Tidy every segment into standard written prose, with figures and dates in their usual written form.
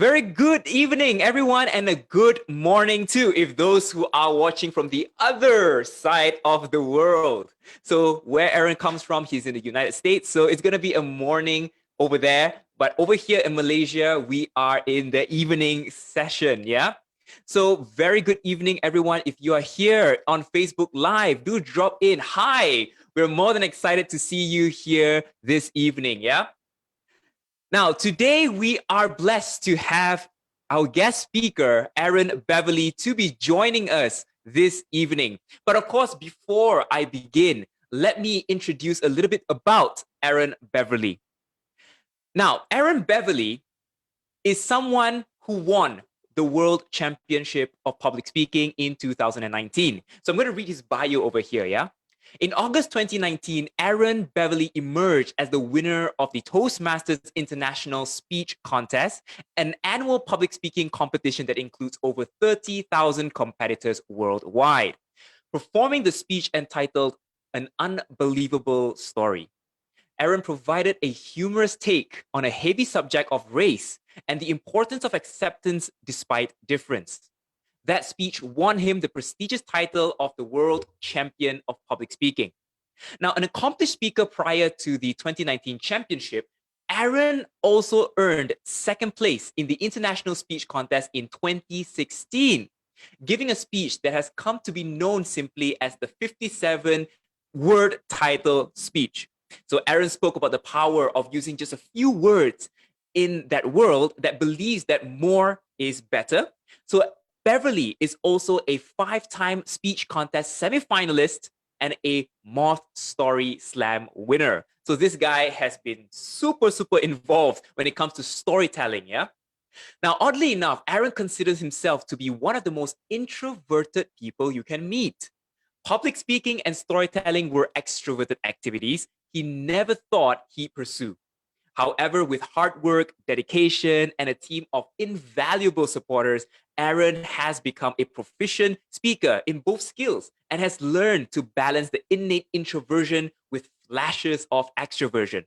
Very good evening, everyone, and a good morning too, if those who are watching from the other side of the world. So, where Aaron comes from, he's in the United States, so it's going to be a morning over there. But over here in Malaysia, we are in the evening session, yeah? So, very good evening, everyone. If you are here on Facebook Live, do drop in. Hi, we're more than excited to see you here this evening, yeah? Now, today we are blessed to have our guest speaker, Aaron Beverly, to be joining us this evening. But of course, before I begin, let me introduce a little bit about Aaron Beverly. Now, Aaron Beverly is someone who won the World Championship of Public Speaking in 2019. So I'm going to read his bio over here, yeah? In August 2019, Aaron Beverly emerged as the winner of the Toastmasters International Speech Contest, an annual public speaking competition that includes over 30,000 competitors worldwide, performing the speech entitled An Unbelievable Story. Aaron provided a humorous take on a heavy subject of race and the importance of acceptance despite difference. That speech won him the prestigious title of the World Champion of Public Speaking. Now, an accomplished speaker prior to the 2019 championship, Aaron also earned second place in the International Speech Contest in 2016, giving a speech that has come to be known simply as the 57-word title speech. So Aaron spoke about the power of using just a few words in that world that believes that more is better. So Beverly is also a 5-time speech contest semifinalist and a Moth Story Slam winner. So this guy has been super involved when it comes to storytelling, yeah? Now, oddly enough, Aaron considers himself to be one of the most introverted people you can meet. Public speaking and storytelling were extroverted activities he never thought he'd pursue. However, with hard work, dedication, and a team of invaluable supporters, Aaron has become a proficient speaker in both skills and has learned to balance the innate introversion with flashes of extroversion.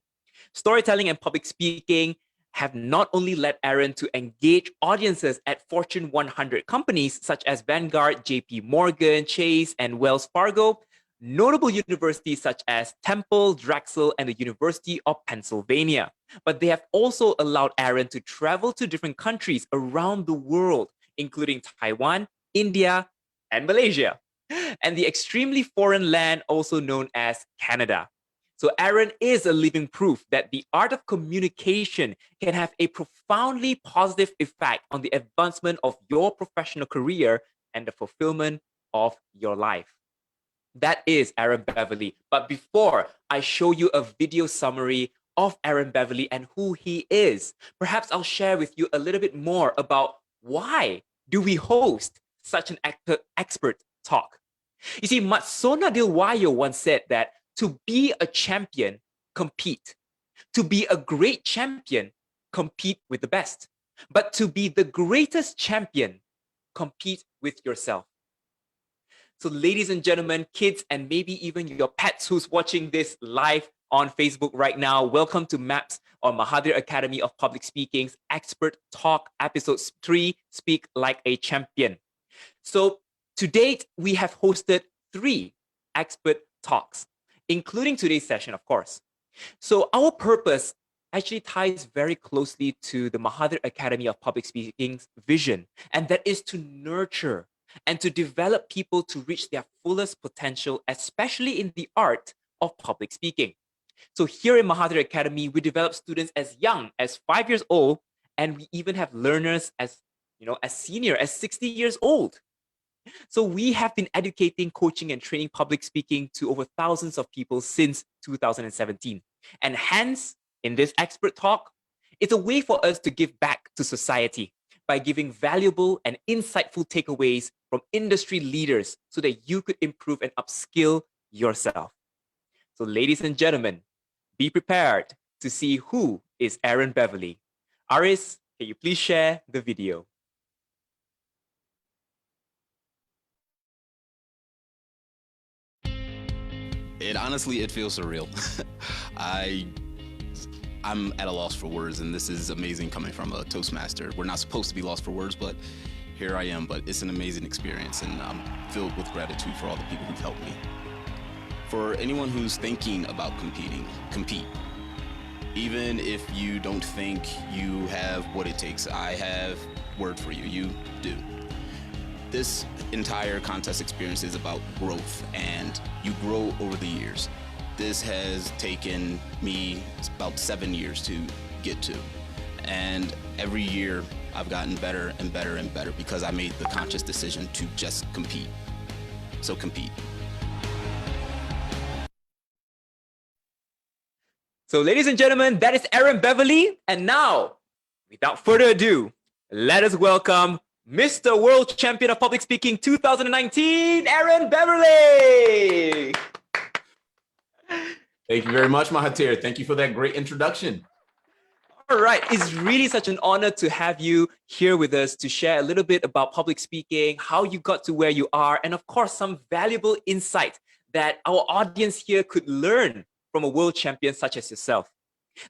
Storytelling and public speaking have not only led Aaron to engage audiences at Fortune 100 companies such as Vanguard, JP Morgan, Chase, and Wells Fargo, notable universities such as Temple, Drexel, and the University of Pennsylvania. But they have also allowed Aaron to travel to different countries around the world, including Taiwan, India, and Malaysia, and the extremely foreign land also known as Canada. So Aaron is a living proof that the art of communication can have a profoundly positive effect on the advancement of your professional career and the fulfillment of your life. That is Aaron Beverly. But before I show you a video summary of Aaron Beverly and who he is, perhaps I'll share with you a little bit more about why do we host such an expert talk. You see, Matsona Dilwayo once said that to be a champion, compete. To be a great champion, compete with the best. But to be the greatest champion, compete with yourself. So ladies and gentlemen, kids, and maybe even your pets who's watching this live on Facebook right now, welcome to MAPS or Mahathir Academy of Public Speaking's Expert Talk Episode 3, Speak Like a Champion. So to date, we have hosted 3 expert talks, including today's session, of course. So our purpose actually ties very closely to the Mahathir Academy of Public Speaking's vision, and that is to nurture and to develop people to reach their fullest potential, especially in the art of public speaking. So here in Mahathir Academy, we develop students as young as 5 years old, and we even have learners as senior as 60 years old. So we have been educating, coaching, and training public speaking to over thousands of people since 2017. And hence, in this expert talk, it's a way for us to give back to society by giving valuable and insightful takeaways from industry leaders so that you could improve and upskill yourself. So ladies and gentlemen, be prepared to see who is Aaron Beverly. Aris, can you please share the video? It honestly, it feels surreal. I I'm at a loss for words, and this is amazing coming from a Toastmaster. We're not supposed to be lost for words, but here I am. But it's an amazing experience, and I'm filled with gratitude for all the people who've helped me. For anyone who's thinking about competing, compete. Even if you don't think you have what it takes, I have word for you. You do. This entire contest experience is about growth, and you grow over the years. This has taken me about 7 years to get to. And every year I've gotten better and better and better because I made the conscious decision to just compete. So compete. So ladies and gentlemen, that is Aaron Beverly. And now, without further ado, let us welcome Mr. World Champion of Public Speaking 2019, Aaron Beverly. Thank you very much, Mahathir. Thank you for that great introduction. All right. It's really such an honor to have you here with us to share a little bit about public speaking, how you got to where you are, and of course, some valuable insight that our audience here could learn from a world champion such as yourself.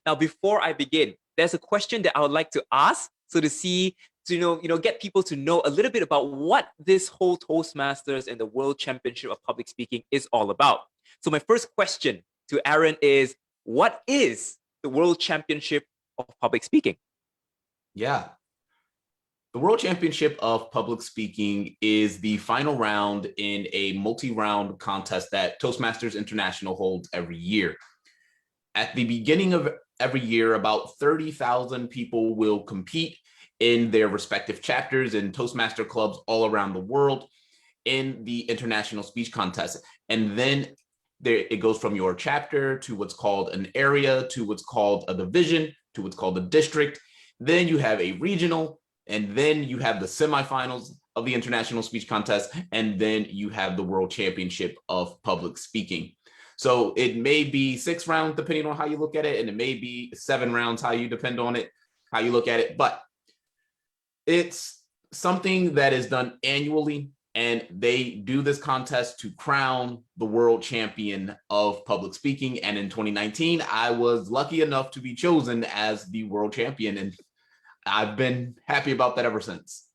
Now, before I begin, there's a question that I would like to ask so to see, to get people to know a little bit about what this whole Toastmasters and the World Championship of Public Speaking is all about. So my first question to Aaron is, what is the World Championship of Public Speaking? Yeah. The World Championship of Public Speaking is the final round in a multi-round contest that Toastmasters International holds every year. At the beginning of every year, about 30,000 people will compete in their respective chapters in Toastmaster clubs all around the world in the international speech contest. And then it goes from your chapter to what's called an area, to what's called a division, to what's called a district. Then you have a regional, and then you have the semifinals of the international speech contest, and then you have the World Championship of Public Speaking. So it may be 6 rounds depending on how you look at it, and it may be 7 rounds how you look at it, but it's something that is done annually, and they do this contest to crown the world champion of public speaking. And in 2019, I was lucky enough to be chosen as the world champion, and I've been happy about that ever since.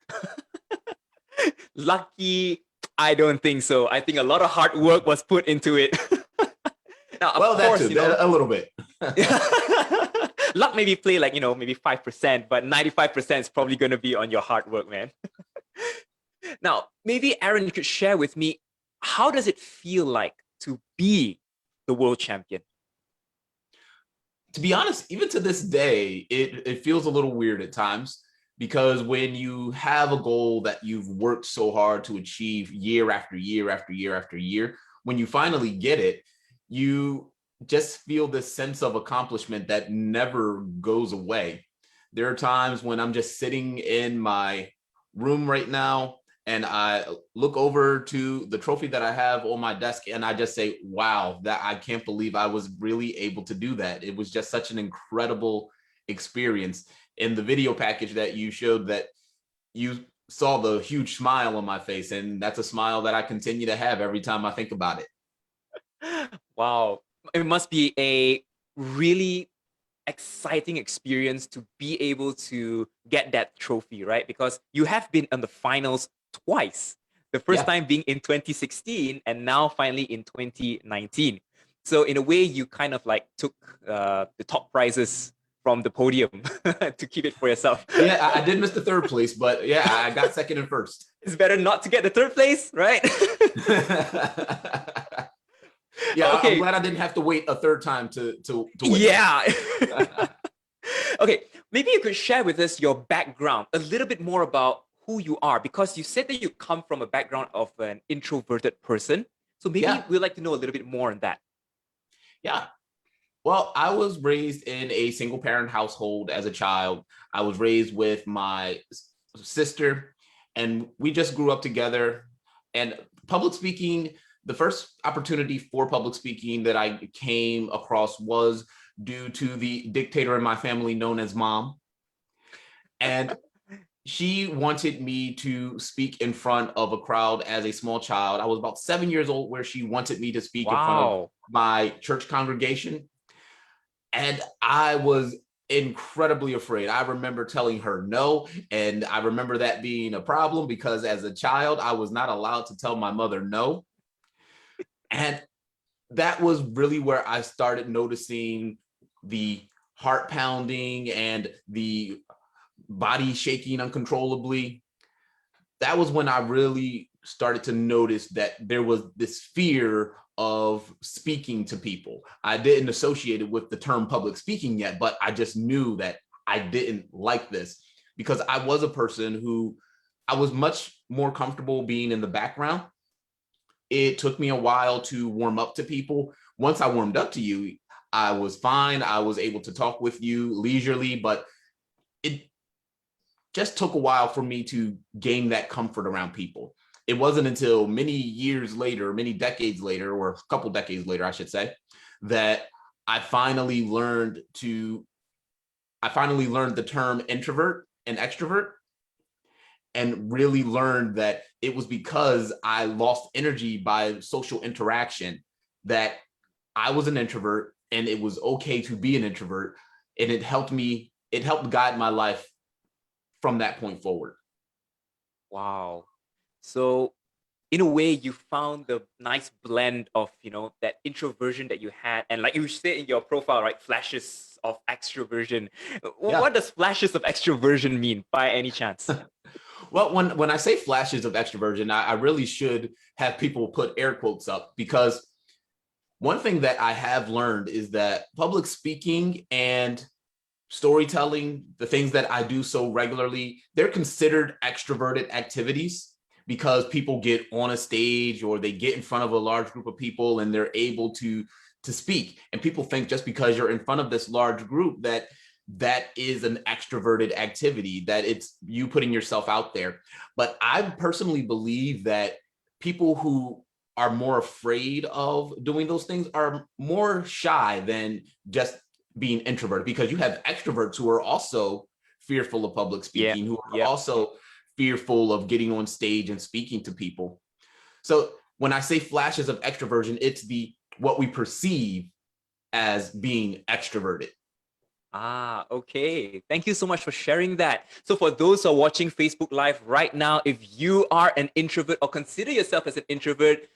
Lucky, I don't think so. I think a lot of hard work was put into it. Now, well, of course, a little bit. Luck maybe play like, maybe 5%, but 95% is probably going to be on your hard work, man. Now, maybe Aaron, you could share with me, how does it feel like to be the world champion? To be honest, even to this day, it feels a little weird at times, because when you have a goal that you've worked so hard to achieve year after year after year after year, when you finally get it, you just feel this sense of accomplishment that never goes away. There are times when I'm just sitting in my room right now, and I look over to the trophy that I have on my desk, and I just say, wow, that I can't believe I was really able to do that. It was just such an incredible experience. In the video package that you showed, that you saw the huge smile on my face, and that's a smile that I continue to have every time I think about it. Wow. It must be a really exciting experience to be able to get that trophy, right? Because you have been in the finals twice. The first time being in 2016, and now finally in 2019. So in a way, you kind of like took the top prizes from the podium to keep it for yourself. Yeah, I did miss the 3rd place, but yeah, I got 2nd and 1st. It's better not to get the 3rd place, right? Yeah, okay. I'm glad I didn't have to wait a 3rd time to win. Yeah. Okay, maybe you could share with us your background, a little bit more about who you are, because you said that you come from a background of an introverted person. So maybe we'd like to know a little bit more on that. Yeah. Well, I was raised in a single parent household as a child. I was raised with my sister, and we just grew up together. And public speaking, the first opportunity for public speaking that I came across was due to the dictator in my family known as Mom. And she wanted me to speak in front of a crowd as a small child. I was about 7 years old, where she wanted me to speak in front of my church congregation. And I was incredibly afraid. I remember telling her no. And I remember that being a problem because as a child, I was not allowed to tell my mother no. And that was really where I started noticing the heart pounding and the body shaking uncontrollably. That was when I really started to notice that there was this fear of speaking to people. I didn't associate it with the term public speaking yet, but I just knew that I didn't like this because I was a person who I was much more comfortable being in the background. It took me a while to warm up to people. Once I warmed up to you, I was fine. I was able to talk with you leisurely, but it just took a while for me to gain that comfort around people. It wasn't until many years later, many decades later, or a couple decades later, I should say, that I finally learned the term introvert and extrovert, and really learned that it was because I lost energy by social interaction that I was an introvert and it was okay to be an introvert. And it helped guide my life from that point forward. Wow. So in a way, you found the nice blend of, that introversion that you had. And like you said in your profile, right, flashes of extroversion. Yeah. What does flashes of extroversion mean by any chance? Well, when I say flashes of extroversion, I really should have people put air quotes up, because one thing that I have learned is that public speaking and storytelling, the things that I do so regularly, they're considered extroverted activities because people get on a stage or they get in front of a large group of people and they're able to speak. And people think just because you're in front of this large group that is an extroverted activity, that it's you putting yourself out there. But I personally believe that people who are more afraid of doing those things are more shy than just being introverted, because you have extroverts who are also fearful of public speaking, who are also fearful of getting on stage and speaking to people. So when I say flashes of extroversion, it's what we perceive as being extroverted. Ah, okay. Thank you so much for sharing that. So for those who are watching Facebook Live right now, if you are an introvert or consider yourself as an introvert,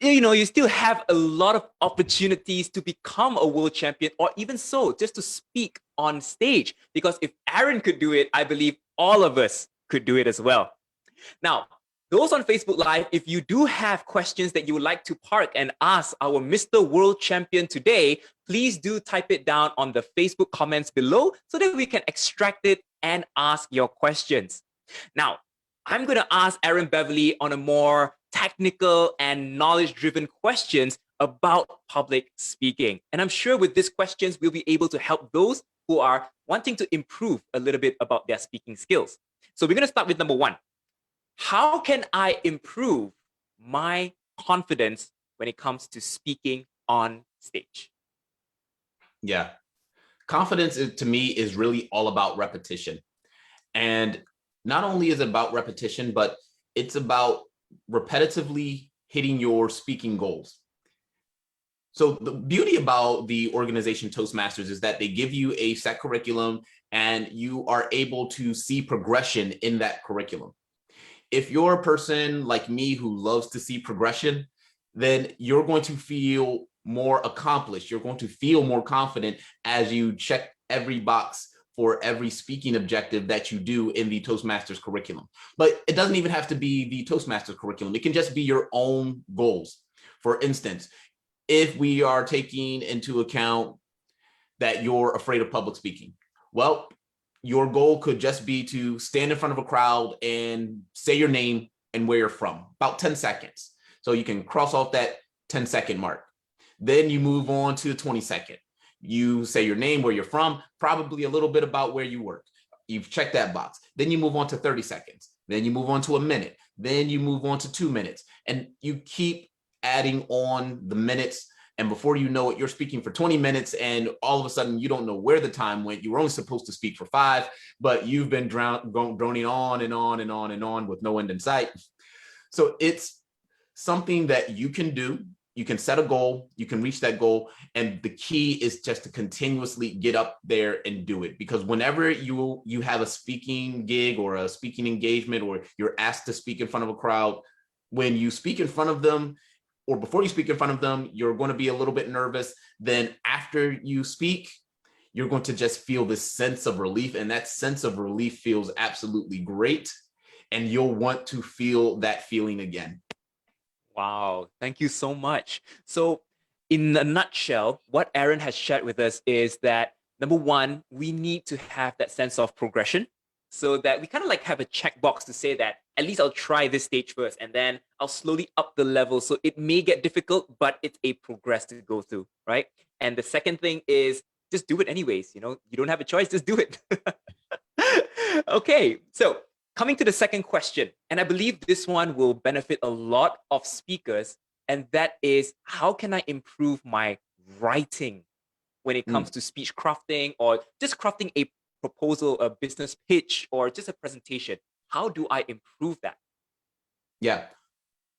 you still have a lot of opportunities to become a world champion, or even so, just to speak on stage. Because if Aaron could do it, I believe all of us could do it as well. Now, those on Facebook Live, if you do have questions that you would like to park and ask our Mr. World Champion today, please do type it down on the Facebook comments below so that we can extract it and ask your questions. Now, I'm going to ask Aaron Beverly on a more technical and knowledge-driven questions about public speaking. And I'm sure with these questions, we'll be able to help those who are wanting to improve a little bit about their speaking skills. So we're going to start with number one. How can I improve my confidence when it comes to speaking on stage? Yeah. Confidence to me is really all about repetition. And not only is it about repetition, but it's about repetitively hitting your speaking goals. So the beauty about the organization Toastmasters is that they give you a set curriculum and you are able to see progression in that curriculum. If you're a person like me who loves to see progression, then you're going to feel more accomplished. You're going to feel more confident as you check every box for every speaking objective that you do in the Toastmasters curriculum. But it doesn't even have to be the Toastmasters curriculum. It can just be your own goals. For instance, if we are taking into account that you're afraid of public speaking, well, your goal could just be to stand in front of a crowd and say your name and where you're from, about 10 seconds. So you can cross off that 10-second mark. Then you move on to the 20-second. You say your name, where you're from, probably a little bit about where you work. You've checked that box. Then you move on to 30 seconds. Then you move on to a minute. Then you move on to 2 minutes. And you keep adding on the minutes. And before you know it, you're speaking for 20 minutes and all of a sudden you don't know where the time went. You were only supposed to speak for 5, but you've been droning on and on and on and on with no end in sight. So it's something that you can do. You can set a goal, you can reach that goal. And the key is just to continuously get up there and do it. Because whenever you have a speaking gig or a speaking engagement, or you're asked to speak in front of a crowd, when you speak in front of them, or before you speak in front of them, you're going to be a little bit nervous. Then after you speak, you're going to just feel this sense of relief. And that sense of relief feels absolutely great. And you'll want to feel that feeling again. Wow, thank you so much. So, in a nutshell, what Aaron has shared with us is that number one, we need to have that sense of progression so that we kind of like have a checkbox to say that at least I'll try this stage first and then I'll slowly up the level. So it may get difficult, but it's a progress to go through, right? And the second thing is just do it anyways. You know, you don't have a choice, just do it. Okay, so coming to the second question, and I believe this one will benefit a lot of speakers, and that is, how can I improve my writing when it comes to speech crafting or just crafting a proposal, a business pitch, or just a presentation? How do I improve that? Yeah.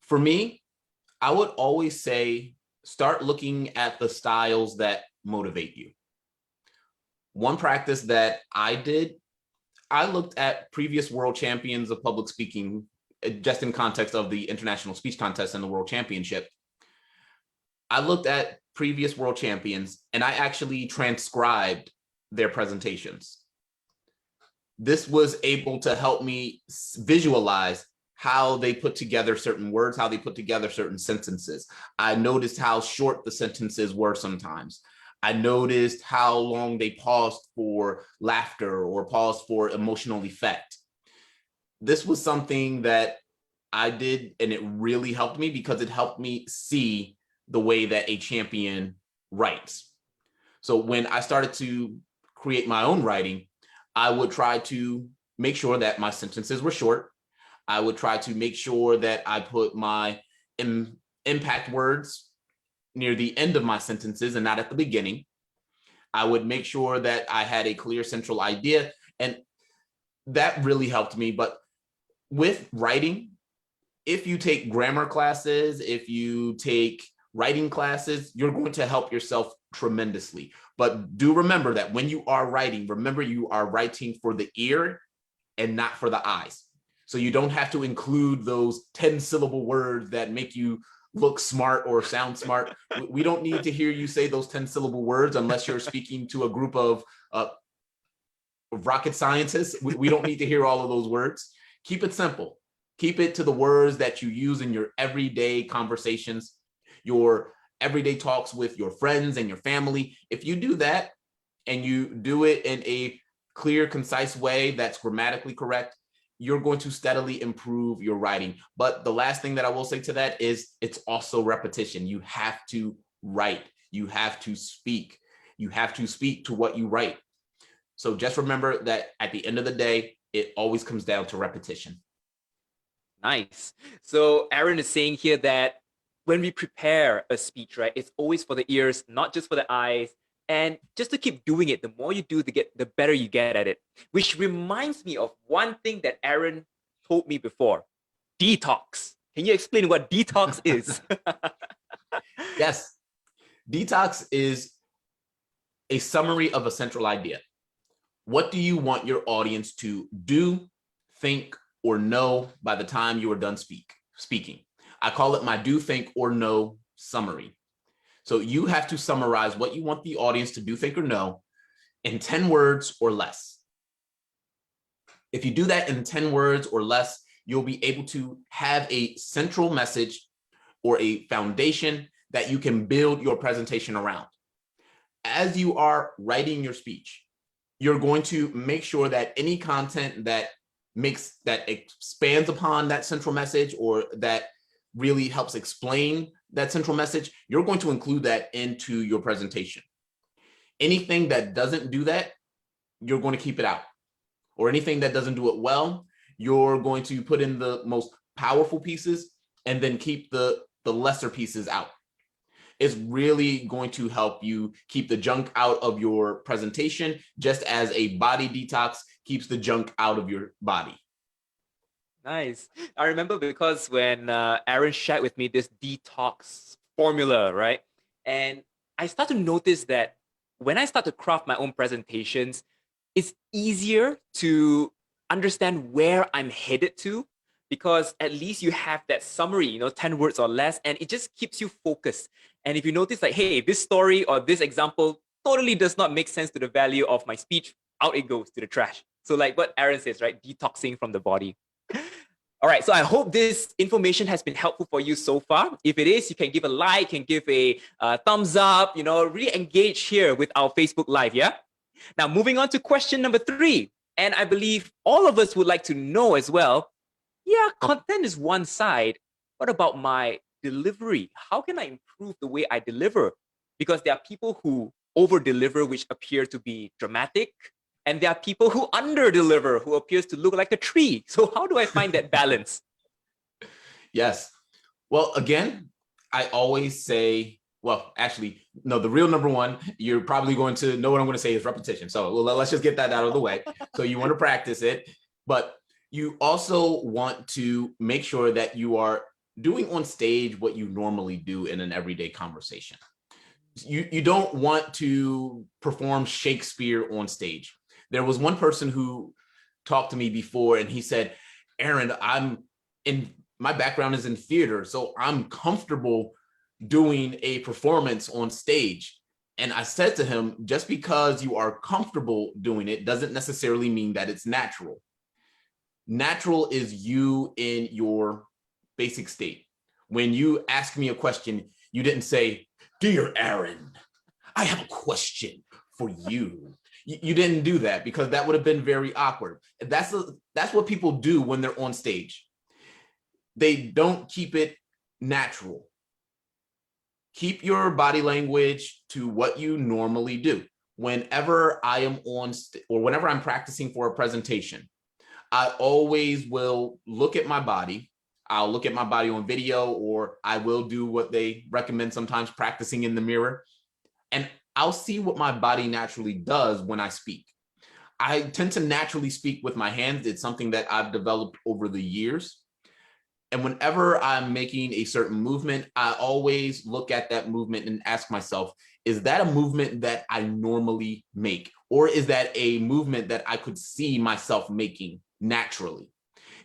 For me, I would always say, start looking at the styles that motivate you. One practice that I did, I looked at previous world champions of public speaking, just in context of the international speech contest and the world championship. I looked at previous world champions and I actually transcribed their presentations. This was able to help me visualize how they put together certain words, how they put together certain sentences. I noticed how short the sentences were sometimes. I noticed how long they paused for laughter or paused for emotional effect. This was something that I did, and it really helped me because it helped me see the way that a champion writes. So when I started to create my own writing, I would try to make sure that my sentences were short. I would try to make sure that I put my impact words near the end of my sentences and not at the beginning. I would make sure that I had a clear central idea, and that really helped me. But with writing, if you take grammar classes, if you take writing classes, you're going to help yourself tremendously. But do remember that when you are writing, remember you are writing for the ear and not for the eyes. So you don't have to include those 10-syllable words that make you look smart or sound smart. We don't need to hear you say those 10-syllable words unless you're speaking to a group of rocket scientists. We don't need to hear all of those words. Keep it simple. Keep it to the words that you use in your everyday conversations, your everyday talks with your friends and your family. If you do that and you do it in a clear, concise way that's grammatically correct, you're going to steadily improve your writing. But the last thing that I will say to that is it's also repetition. You have to write. You have to speak. You have to speak to what you write. So just remember that at the end of the day, it always comes down to repetition. Nice. So Aaron is saying here that when we prepare a speech, right, it's always for the ears, not just for the eyes. And just to keep doing it, the more you do, the better you get at it. Which reminds me of one thing that Aaron told me before: detox. Can you explain what detox is? Yes. Detox is a summary of a central idea. What do you want your audience to do, think, or know by the time you are done speaking? I call it my do, think, or know summary. So you have to summarize what you want the audience to do, think, or know in 10 words or less. If you do that in 10 words or less, you'll be able to have a central message or a foundation that you can build your presentation around. As you are writing your speech, you're going to make sure that any content that expands upon that central message or that really helps explain that central message, you're going to include that into your presentation. Anything that doesn't do that, you're going to keep it out. Or anything that doesn't do it well, you're going to put in the most powerful pieces and then keep the lesser pieces out. It's really going to help you keep the junk out of your presentation, just as a body detox keeps the junk out of your body. Nice. I remember because when Aaron shared with me this detox formula, right? And I start to notice that when I start to craft my own presentations, it's easier to understand where I'm headed to, because at least you have that summary, 10 words or less, and it just keeps you focused. And if you notice, like, hey, this story or this example totally does not make sense to the value of my speech, out it goes to the trash. So, like what Aaron says, right? Detoxing from the body. All right, so I hope this information has been helpful for you so far. If it is, you can give a like, can give a thumbs up, really engage here with our Facebook Live, yeah? Now, moving on to question number 3. And I believe all of us would like to know as well, yeah, content is one side. What about my delivery? How can I improve the way I deliver? Because there are people who over-deliver, which appear to be dramatic, and there are people who under-deliver, who appears to look like a tree. So how do I find that balance? Yes. Well, again, I always say, well, actually, no, the real number one, you're probably going to know what I'm going to say is repetition. So let's just get that out of the way. So you want to practice it, but you also want to make sure that you are doing on stage what you normally do in an everyday conversation. You don't want to perform Shakespeare on stage. There was one person who talked to me before and he said, Aaron, my background is in theater, so I'm comfortable doing a performance on stage. And I said to him, just because you are comfortable doing it doesn't necessarily mean that it's natural. Natural is you in your basic state. When you ask me a question, you didn't say, dear Aaron, I have a question for you. You didn't do that because that would have been very awkward. That's what people do when they're on stage. They don't keep it natural. Keep your body language to what you normally do. Whenever I am or whenever I'm practicing for a presentation, I always will look at my body. I'll look at my body on video, or I will do what they recommend sometimes, practicing in the mirror. And I'll see what my body naturally does when I speak. I tend to naturally speak with my hands. It's something that I've developed over the years. And whenever I'm making a certain movement, I always look at that movement and ask myself, is that a movement that I normally make? Or is that a movement that I could see myself making naturally?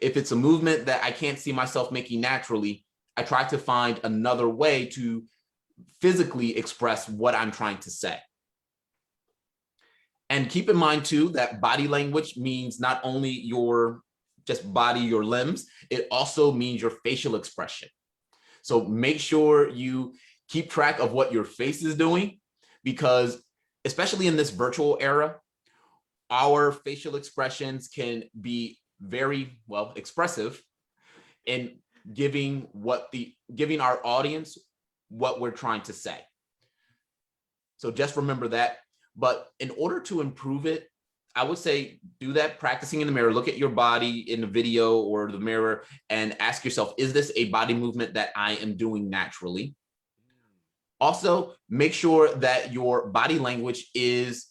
If it's a movement that I can't see myself making naturally, I try to find another way to physically express what I'm trying to say. And keep in mind too, that body language means not only your just body, your limbs, it also means your facial expression. So make sure you keep track of what your face is doing, because especially in this virtual era, our facial expressions can be very expressive in giving our audience what we're trying to say. So just remember that. But in order to improve it, I would say do that practicing in the mirror. Look at your body in the video or the mirror and ask yourself, is this a body movement that I am doing naturally? Also, make sure that your body language is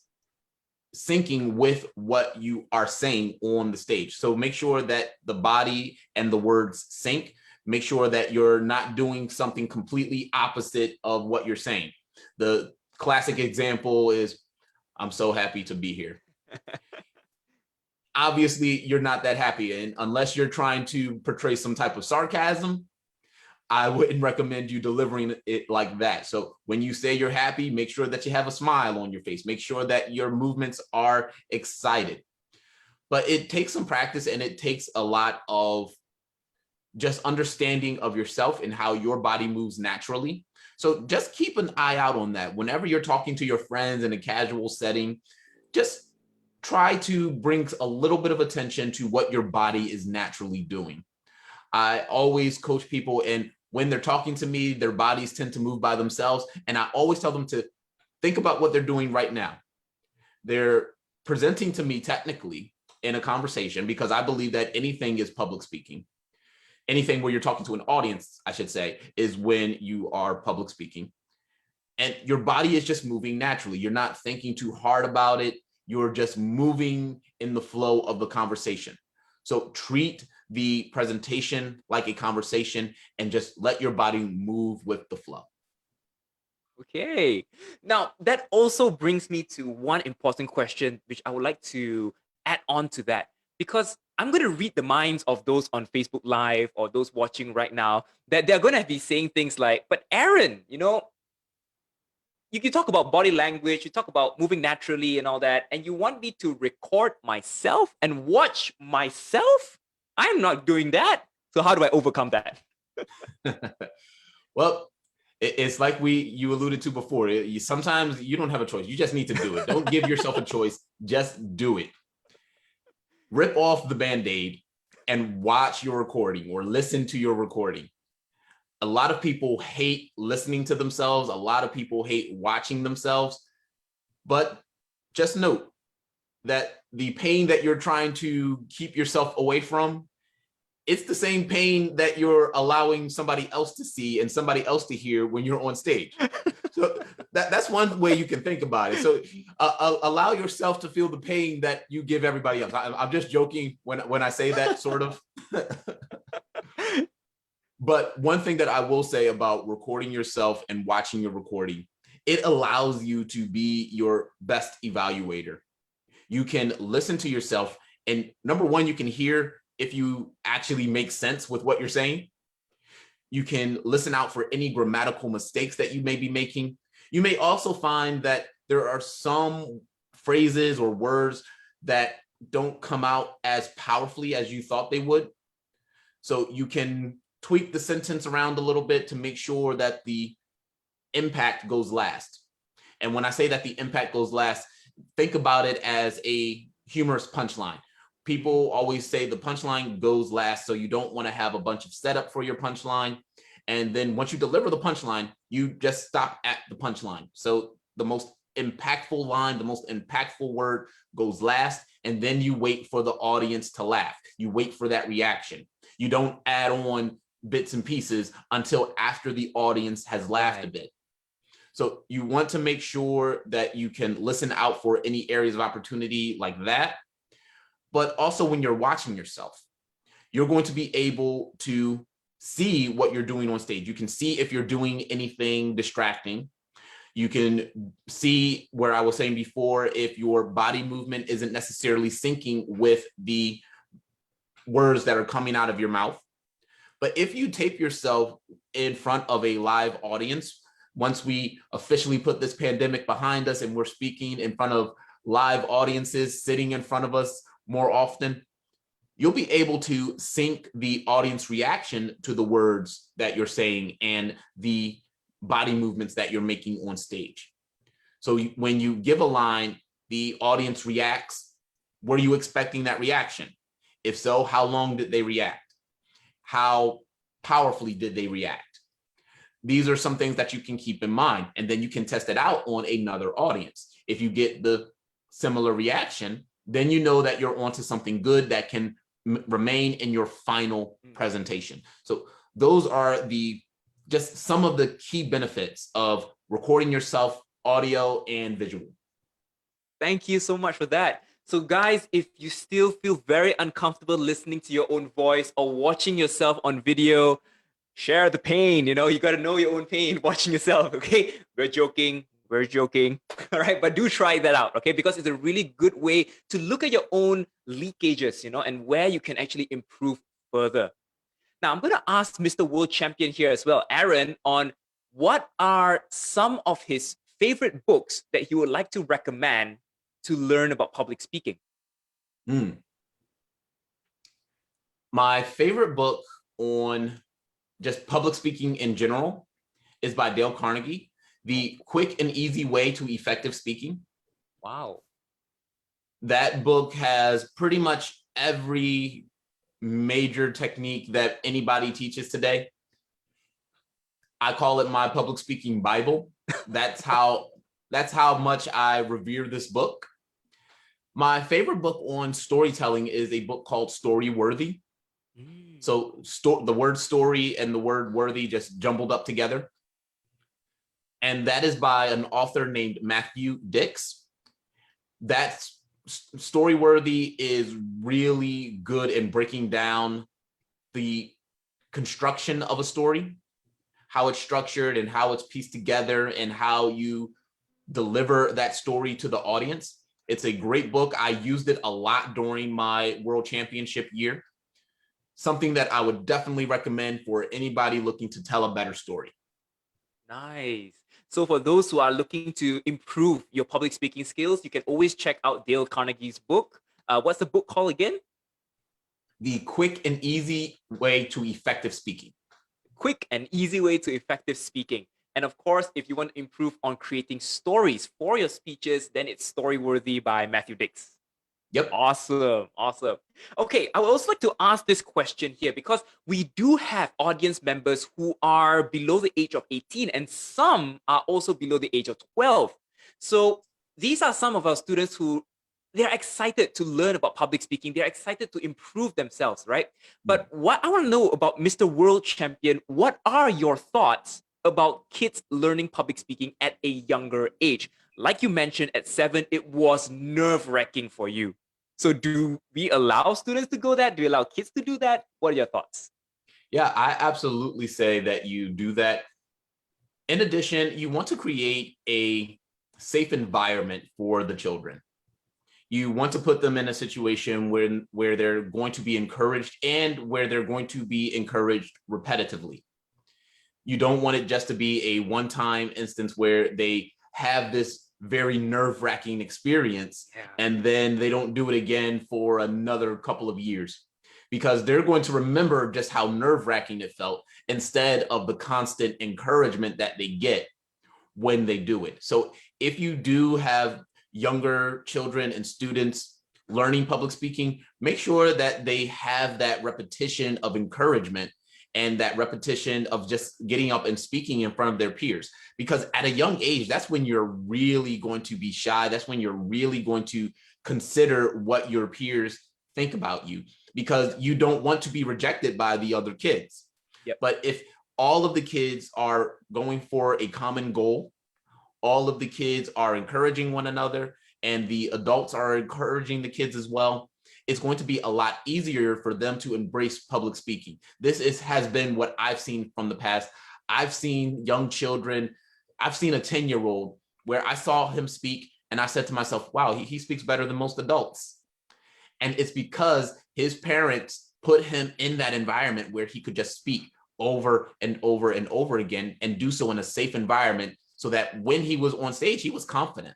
syncing with what you are saying on the stage. So make sure that the body and the words sync. Make sure that you're not doing something completely opposite of what you're saying. The classic example is, I'm so happy to be here. Obviously, you're not that happy. And unless you're trying to portray some type of sarcasm, I wouldn't recommend you delivering it like that. So when you say you're happy, make sure that you have a smile on your face. Make sure that your movements are excited. But it takes some practice, and it takes a lot of just understanding of yourself and how your body moves naturally. So just keep an eye out on that. Whenever you're talking to your friends in a casual setting, just try to bring a little bit of attention to what your body is naturally doing. I always coach people, and when they're talking to me, their bodies tend to move by themselves. And I always tell them to think about what they're doing right now. They're presenting to me technically in a conversation, because I believe that anything is public speaking. Anything where you're talking to an audience, I should say, is when you are public speaking. And your body is just moving naturally. You're not thinking too hard about it. You're just moving in the flow of the conversation. So treat the presentation like a conversation and just let your body move with the flow. Okay. Now, that also brings me to one important question, which I would like to add on to that, because I'm going to read the minds of those on Facebook Live or those watching right now, that they're going to be saying things like, but Aaron, you talk about body language, you talk about moving naturally and all that, and you want me to record myself and watch myself? I'm not doing that. So how do I overcome that? Well, it's like you alluded to before. Sometimes you don't have a choice. You just need to do it. Don't give yourself a choice. Just do it. Rip off the Band-Aid and watch your recording or listen to your recording. A lot of people hate listening to themselves. A lot of people hate watching themselves. But just note that the pain that you're trying to keep yourself away from, it's the same pain that you're allowing somebody else to see and somebody else to hear when you're on stage. So that's one way you can think about it. So allow yourself to feel the pain that you give everybody else. I'm just joking when I say that, sort of. But one thing that I will say about recording yourself and watching your recording, it allows you to be your best evaluator. You can listen to yourself, and number one, you can hear if you actually make sense with what you're saying. You can listen out for any grammatical mistakes that you may be making. You may also find that there are some phrases or words that don't come out as powerfully as you thought they would. So you can tweak the sentence around a little bit to make sure that the impact goes last. And when I say that the impact goes last, think about it as a humorous punchline. People always say the punchline goes last, so you don't want to have a bunch of setup for your punchline. And then once you deliver the punchline, you just stop at the punchline. So the most impactful line, the most impactful word goes last, and then you wait for the audience to laugh. You wait for that reaction. You don't add on bits and pieces until after the audience has laughed a bit. So you want to make sure that you can listen out for any areas of opportunity like that. But also when you're watching yourself, you're going to be able to see what you're doing on stage. You can see if you're doing anything distracting. You can see, where I was saying before, if your body movement isn't necessarily syncing with the words that are coming out of your mouth. But if you tape yourself in front of a live audience, once we officially put this pandemic behind us and we're speaking in front of live audiences sitting in front of us more often, you'll be able to sync the audience reaction to the words that you're saying and the body movements that you're making on stage. So when you give a line, the audience reacts. Were you expecting that reaction? If so, how long did they react? How powerfully did they react? These are some things that you can keep in mind, and then you can test it out on another audience. If you get the similar reaction, then you know that you're onto something good that can remain in your final presentation. So those are just some of the key benefits of recording yourself, audio and visual. Thank you so much for that. So guys, if you still feel very uncomfortable listening to your own voice or watching yourself on video, share the pain. You got to know your own pain watching yourself. Okay, we're joking. All right, but do try that out, okay? Because it's a really good way to look at your own leakages, and where you can actually improve further. Now, I'm going to ask Mr. World Champion here as well, Aaron, on what are some of his favorite books that he would like to recommend to learn about public speaking. My favorite book on just public speaking in general is by Dale Carnegie, The Quick and Easy Way to Effective Speaking. Wow. That book has pretty much every major technique that anybody teaches today. I call it my public speaking Bible. That's how much I revere this book. My favorite book on storytelling is a book called Storyworthy. So the word story and the word worthy just jumbled up together. And that is by an author named Matthew Dix. That Storyworthy is really good in breaking down the construction of a story, how it's structured and how it's pieced together and how you deliver that story to the audience. It's a great book. I used it a lot during my World Championship year. Something that I would definitely recommend for anybody looking to tell a better story. Nice. So for those who are looking to improve your public speaking skills, you can always check out Dale Carnegie's book. What's the book called again? The Quick and Easy Way to Effective Speaking. Quick and easy way to effective speaking. And of course, if you want to improve on creating stories for your speeches, then it's Storyworthy by Matthew Dix. Yep. Awesome. Awesome. Okay, I would also like to ask this question here because we do have audience members who are below the age of 18 and some are also below the age of 12. So these are some of our students who they're excited to learn about public speaking. They're excited to improve themselves, right? But what I want to know about Mr. World Champion, what are your thoughts about kids learning public speaking at a younger age? Like you mentioned, at 7, it was nerve-wracking for you. So do we allow students to go that? Do we allow kids to do that? What are your thoughts? Yeah, I absolutely say that you do that. In addition, you want to create a safe environment for the children. You want to put them in a situation where they're going to be encouraged and where they're going to be encouraged repetitively. You don't want it just to be a one-time instance where they have this very nerve-wracking experience and then they don't do it again for another couple of years, because they're going to remember just how nerve-wracking it felt instead of the constant encouragement that they get when they do it. So if you do have younger children and students learning public speaking, make sure that they have that repetition of encouragement and that repetition of just getting up and speaking in front of their peers. Because at a young age, that's when you're really going to be shy. That's when you're really going to consider what your peers think about you, because you don't want to be rejected by the other kids. Yep. But if all of the kids are going for a common goal, all of the kids are encouraging one another, and the adults are encouraging the kids as well, it's going to be a lot easier for them to embrace public speaking. This has been what I've seen from the past. I've seen young children. I've seen a 10-year-old where I saw him speak and I said to myself, wow, he speaks better than most adults. And it's because his parents put him in that environment where he could just speak over and over and over again and do so in a safe environment, so that when he was on stage, he was confident.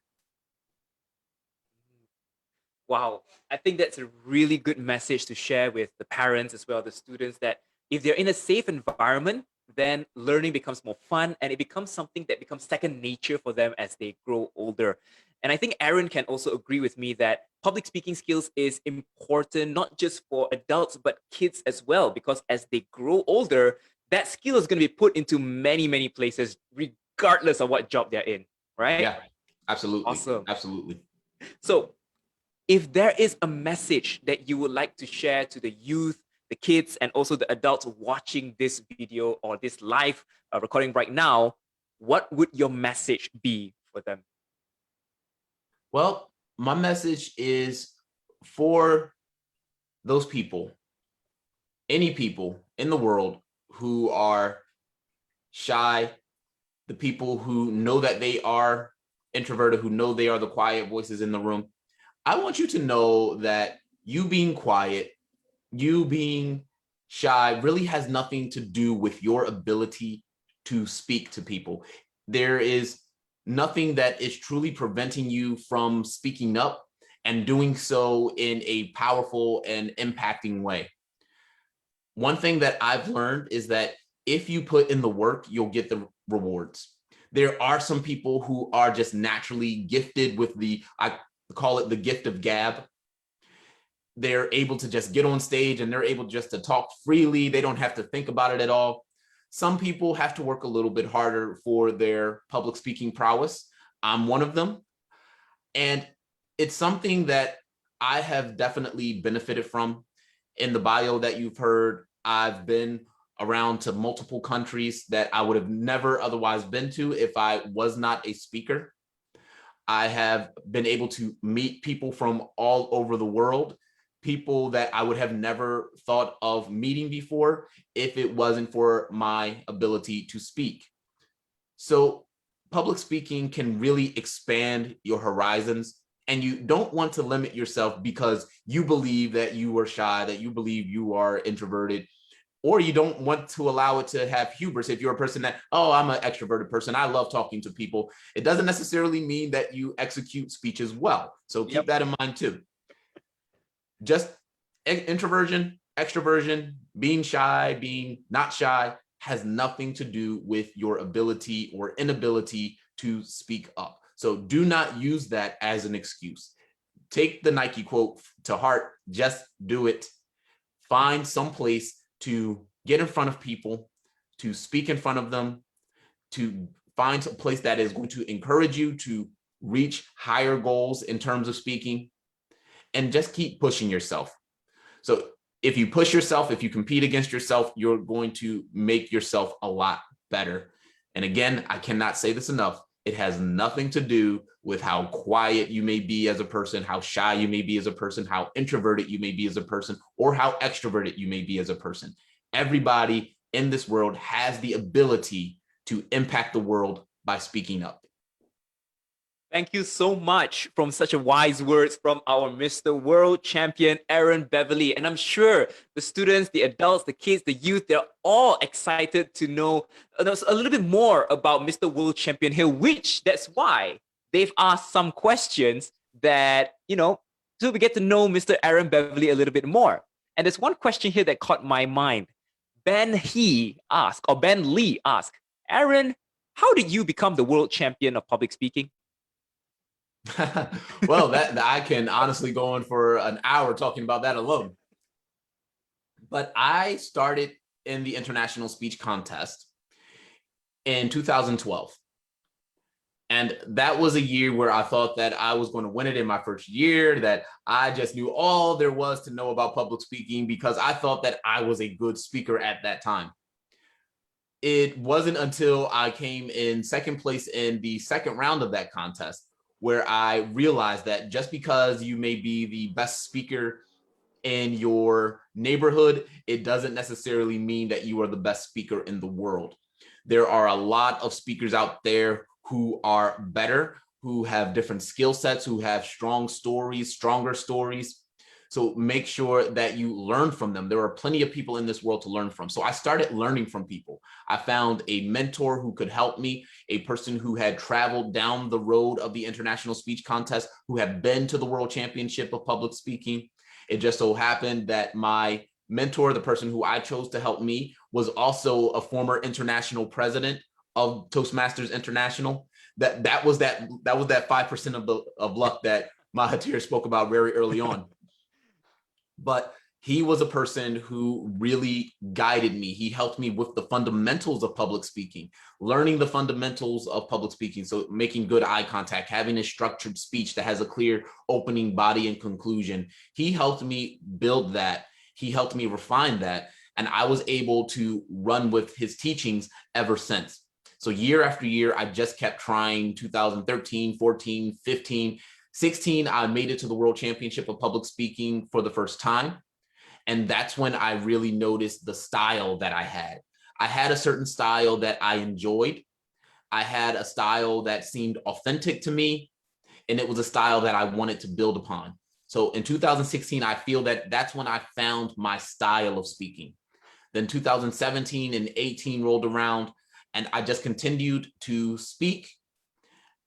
Wow, I think that's a really good message to share with the parents as well, the students, that if they're in a safe environment, then learning becomes more fun and it becomes something that becomes second nature for them as they grow older. And I think Aaron can also agree with me that public speaking skills is important, not just for adults, but kids as well, because as they grow older, that skill is going to be put into many, many places, regardless of what job they're in, right? Yeah, absolutely. Awesome. Absolutely. So if there is a message that you would like to share to the youth, the kids, and also the adults watching this video or this live recording right now, what would your message be for them? Well, my message is for those people, any people in the world who are shy, the people who know that they are introverted, who know they are the quiet voices in the room. I want you to know that you being quiet, you being shy really has nothing to do with your ability to speak to people. There is nothing that is truly preventing you from speaking up and doing so in a powerful and impacting way. One thing that I've learned is that if you put in the work, you'll get the rewards. There are some people who are just naturally gifted with I call it the gift of gab. They're able to just get on stage and they're able just to talk freely. They don't have to think about it at all. Some people have to work a little bit harder for their public speaking prowess. I'm one of them. And it's something that I have definitely benefited from. In the bio that you've heard, I've been around to multiple countries that I would have never otherwise been to if I was not a speaker. I have been able to meet people from all over the world, people that I would have never thought of meeting before if it wasn't for my ability to speak. So public speaking can really expand your horizons, and you don't want to limit yourself because you believe that you are shy, that you believe you are introverted, or you don't want to allow it to have hubris. If you're a person that, oh, I'm an extroverted person, I love talking to people, it doesn't necessarily mean that you execute speeches well. So keep that in mind too. Just introversion, extroversion, being shy, being not shy has nothing to do with your ability or inability to speak up. So do not use that as an excuse. Take the Nike quote to heart, just do it. Find some place to get in front of people, to speak in front of them, to find a place that is going to encourage you to reach higher goals in terms of speaking, and just keep pushing yourself. So if you push yourself, if you compete against yourself, you're going to make yourself a lot better. And again, I cannot say this enough. It has nothing to do with how quiet you may be as a person, how shy you may be as a person, how introverted you may be as a person, or how extroverted you may be as a person. Everybody in this world has the ability to impact the world by speaking up. Thank you so much from such a wise words from our Mr. World Champion, Aaron Beverly. And I'm sure the students, the adults, the kids, the youth, they're all excited to know a little bit more about Mr. World Champion here, which that's why they've asked some questions that, so we get to know Mr. Aaron Beverly a little bit more. And there's one question here that caught my mind. Ben Lee asked, Aaron, how did you become the world champion of public speaking? Well, that I can honestly go on for an hour talking about that alone. But I started in the international speech contest in 2012. And that was a year where I thought that I was going to win it in my first year, that I just knew all there was to know about public speaking because I thought that I was a good speaker at that time. It wasn't until I came in second place in the second round of that contest where I realized that just because you may be the best speaker in your neighborhood, it doesn't necessarily mean that you are the best speaker in the world. There are a lot of speakers out there who are better, who have different skill sets, who have strong stories, stronger stories. So make sure that you learn from them. There are plenty of people in this world to learn from. So I started learning from people. I found a mentor who could help me, a person who had traveled down the road of the international speech contest, who had been to the World Championship of Public Speaking. It just so happened that my mentor, the person who I chose to help me, was also a former international president of Toastmasters International. That was that 5% of luck that Mahathir spoke about very early on. But he was a person who really guided me. He helped me with the fundamentals of public speaking, learning the fundamentals of public speaking. So making good eye contact, having a structured speech that has a clear opening, body, and conclusion. He helped me build that. He helped me refine that. And I was able to run with his teachings ever since. So year after year, I just kept trying. 2013, 14, 15, 16, I made it to the World Championship of Public Speaking for the first time. And that's when I really noticed the style that I had. I had a certain style that I enjoyed. I had a style that seemed authentic to me, and it was a style that I wanted to build upon. So in 2016, I feel that that's when I found my style of speaking. Then 2017 and 18 rolled around, and I just continued to speak.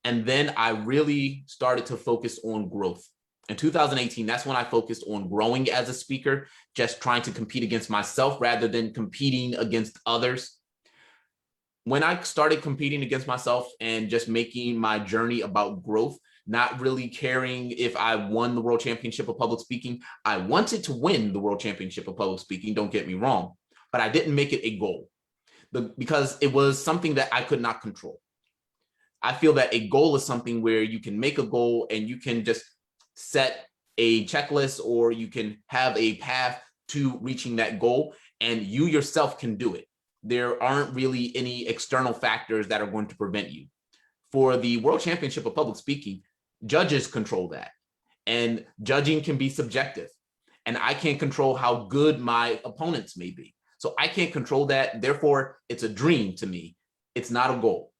And then I really started to focus on growth. In 2018, that's when I focused on growing as a speaker, just trying to compete against myself rather than competing against others. When I started competing against myself and just making my journey about growth, not really caring if I won the World Championship of Public Speaking, I wanted to win the World Championship of Public Speaking, don't get me wrong, but I didn't make it a goal because it was something that I could not control. I feel that a goal is something where you can make a goal and you can just set a checklist, or you can have a path to reaching that goal, and you yourself can do it. There aren't really any external factors that are going to prevent you. For the World Championship of Public Speaking, judges control that, and judging can be subjective. and I can't control how good my opponents may be. So I can't control that. Therefore, it's a dream to me. It's not a goal.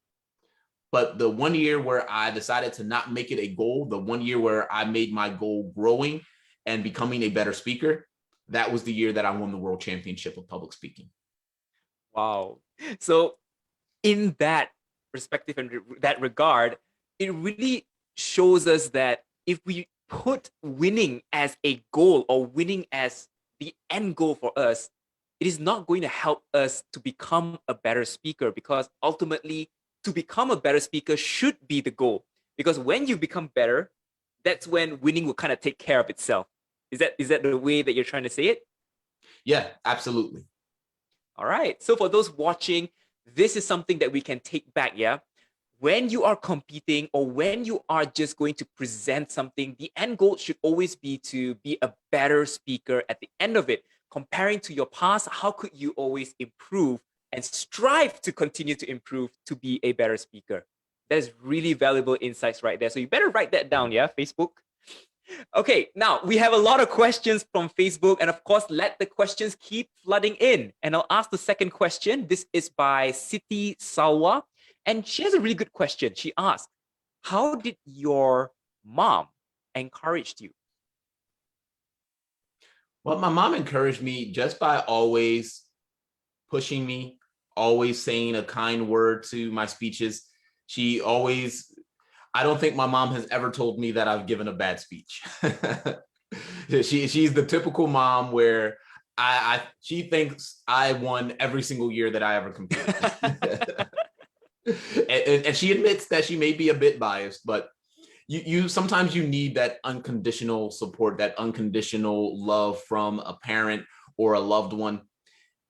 But the 1 year where I decided to not make it a goal, the 1 year where I made my goal growing and becoming a better speaker, that was the year that I won the World Championship of Public Speaking. Wow. So in that perspective and that regard, it really shows us that if we put winning as a goal or winning as the end goal for us, it is not going to help us to become a better speaker, because ultimately to become a better speaker should be the goal. Because when you become better, that's when winning will kind of take care of itself. Is that the way that you're trying to say it? Yeah, absolutely. All right. So for those watching, this is something that we can take back. Yeah. When you are competing or when you are just going to present something, the end goal should always be to be a better speaker at the end of it. Comparing to your past, how could you always improve and strive to continue to improve to be a better speaker? That is really valuable insights right there. So you better write that down, yeah, Facebook. Okay, now we have a lot of questions from Facebook, and of course, let the questions keep flooding in. And I'll ask the second question. This is by Siti Salwa, and she has a really good question. She asked, how did your mom encourage you? Well, my mom encouraged me just by always pushing me, always saying a kind word to my speeches. She always, I don't think my mom has ever told me that I've given a bad speech. She's the typical mom where she thinks I won every single year that I ever competed. and she admits that she may be a bit biased, but you sometimes you need that unconditional support, that unconditional love from a parent or a loved one.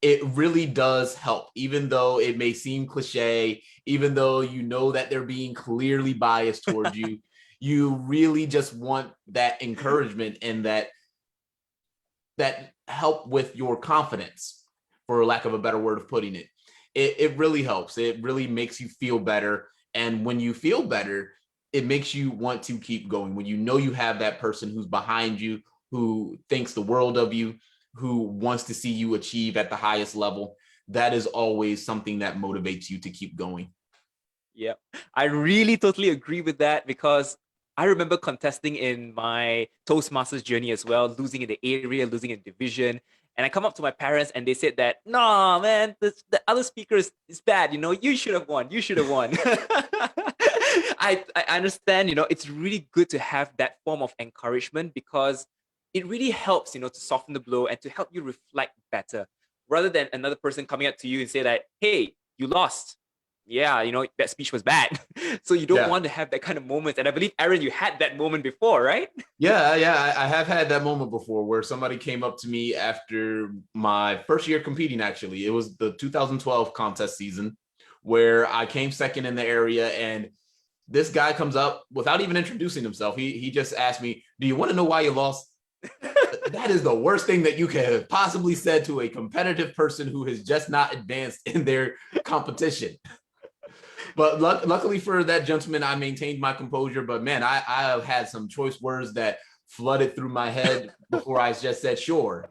It really does help, even though it may seem cliche, even though you know that they're being clearly biased towards you. You really just want that encouragement and that help with your confidence, for lack of a better word of putting it. It really helps. It really makes you feel better. And when you feel better, it makes you want to keep going. When you know you have that person who's behind you, who thinks the world of you, who wants to see you achieve at the highest level, that is always something that motivates you to keep going. Yeah, I really totally agree with that, because I remember contesting in my Toastmasters journey as well, losing in the area, losing in division. And I come up to my parents and they said that, no, man, the other speaker is bad. You know, you should have won. You should have won. I understand, you know, it's really good to have that form of encouragement, because it really helps, you know, to soften the blow and to help you reflect better, rather than another person coming up to you and say that, hey, you lost. Yeah, you know, that speech was bad. So you don't want to have that kind of moment. And I believe, Aaron, you had that moment before, right? Yeah, I have had that moment before where somebody came up to me after my first year competing, actually. It was the 2012 contest season where I came second in the area, and this guy comes up without even introducing himself. He just asked me, do you want to know why you lost? That is the worst thing that you could have possibly said to a competitive person who has just not advanced in their competition. But luckily for that gentleman, I maintained my composure. But man, I have had some choice words that flooded through my head before I just said, sure.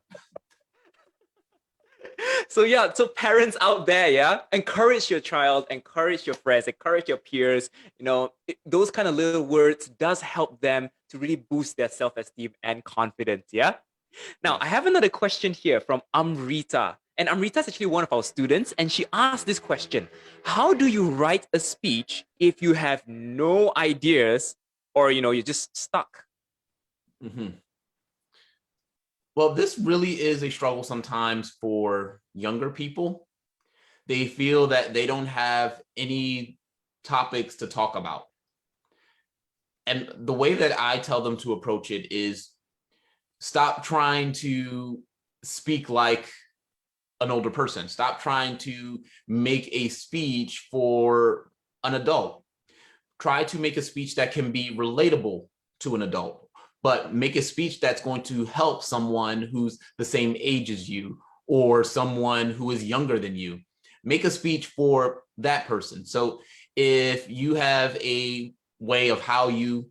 So yeah, so parents out there, yeah, encourage your child, encourage your friends, encourage your peers. You know, those kind of little words does help them to really boost their self-esteem and confidence, yeah? Now, I have another question here from Amrita. And Amrita is actually one of our students, and she asked this question: how do you write a speech if you have no ideas, or, you know, you're just stuck? Mm-hmm. Well, this really is a struggle sometimes for younger people. They feel that they don't have any topics to talk about. And the way that I tell them to approach it is, stop trying to speak like an older person. Stop trying to make a speech for an adult. Try to make a speech that can be relatable to an adult, but make a speech that's going to help someone who's the same age as you or someone who is younger than you. Make a speech for that person. So if you have a way of how you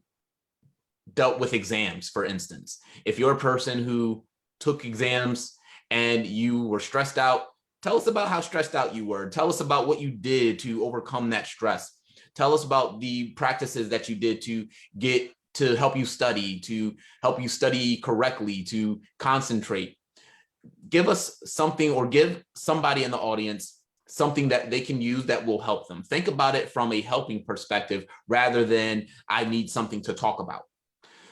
dealt with exams, for instance, if you're a person who took exams and you were stressed out. Tell us about how stressed out you were. Tell us about what you did to overcome that stress. Tell us about the practices that you did to help you study correctly, to concentrate. Give us something, or give somebody in the audience something that they can use that will help them. Think about it from a helping perspective rather than I need something to talk about.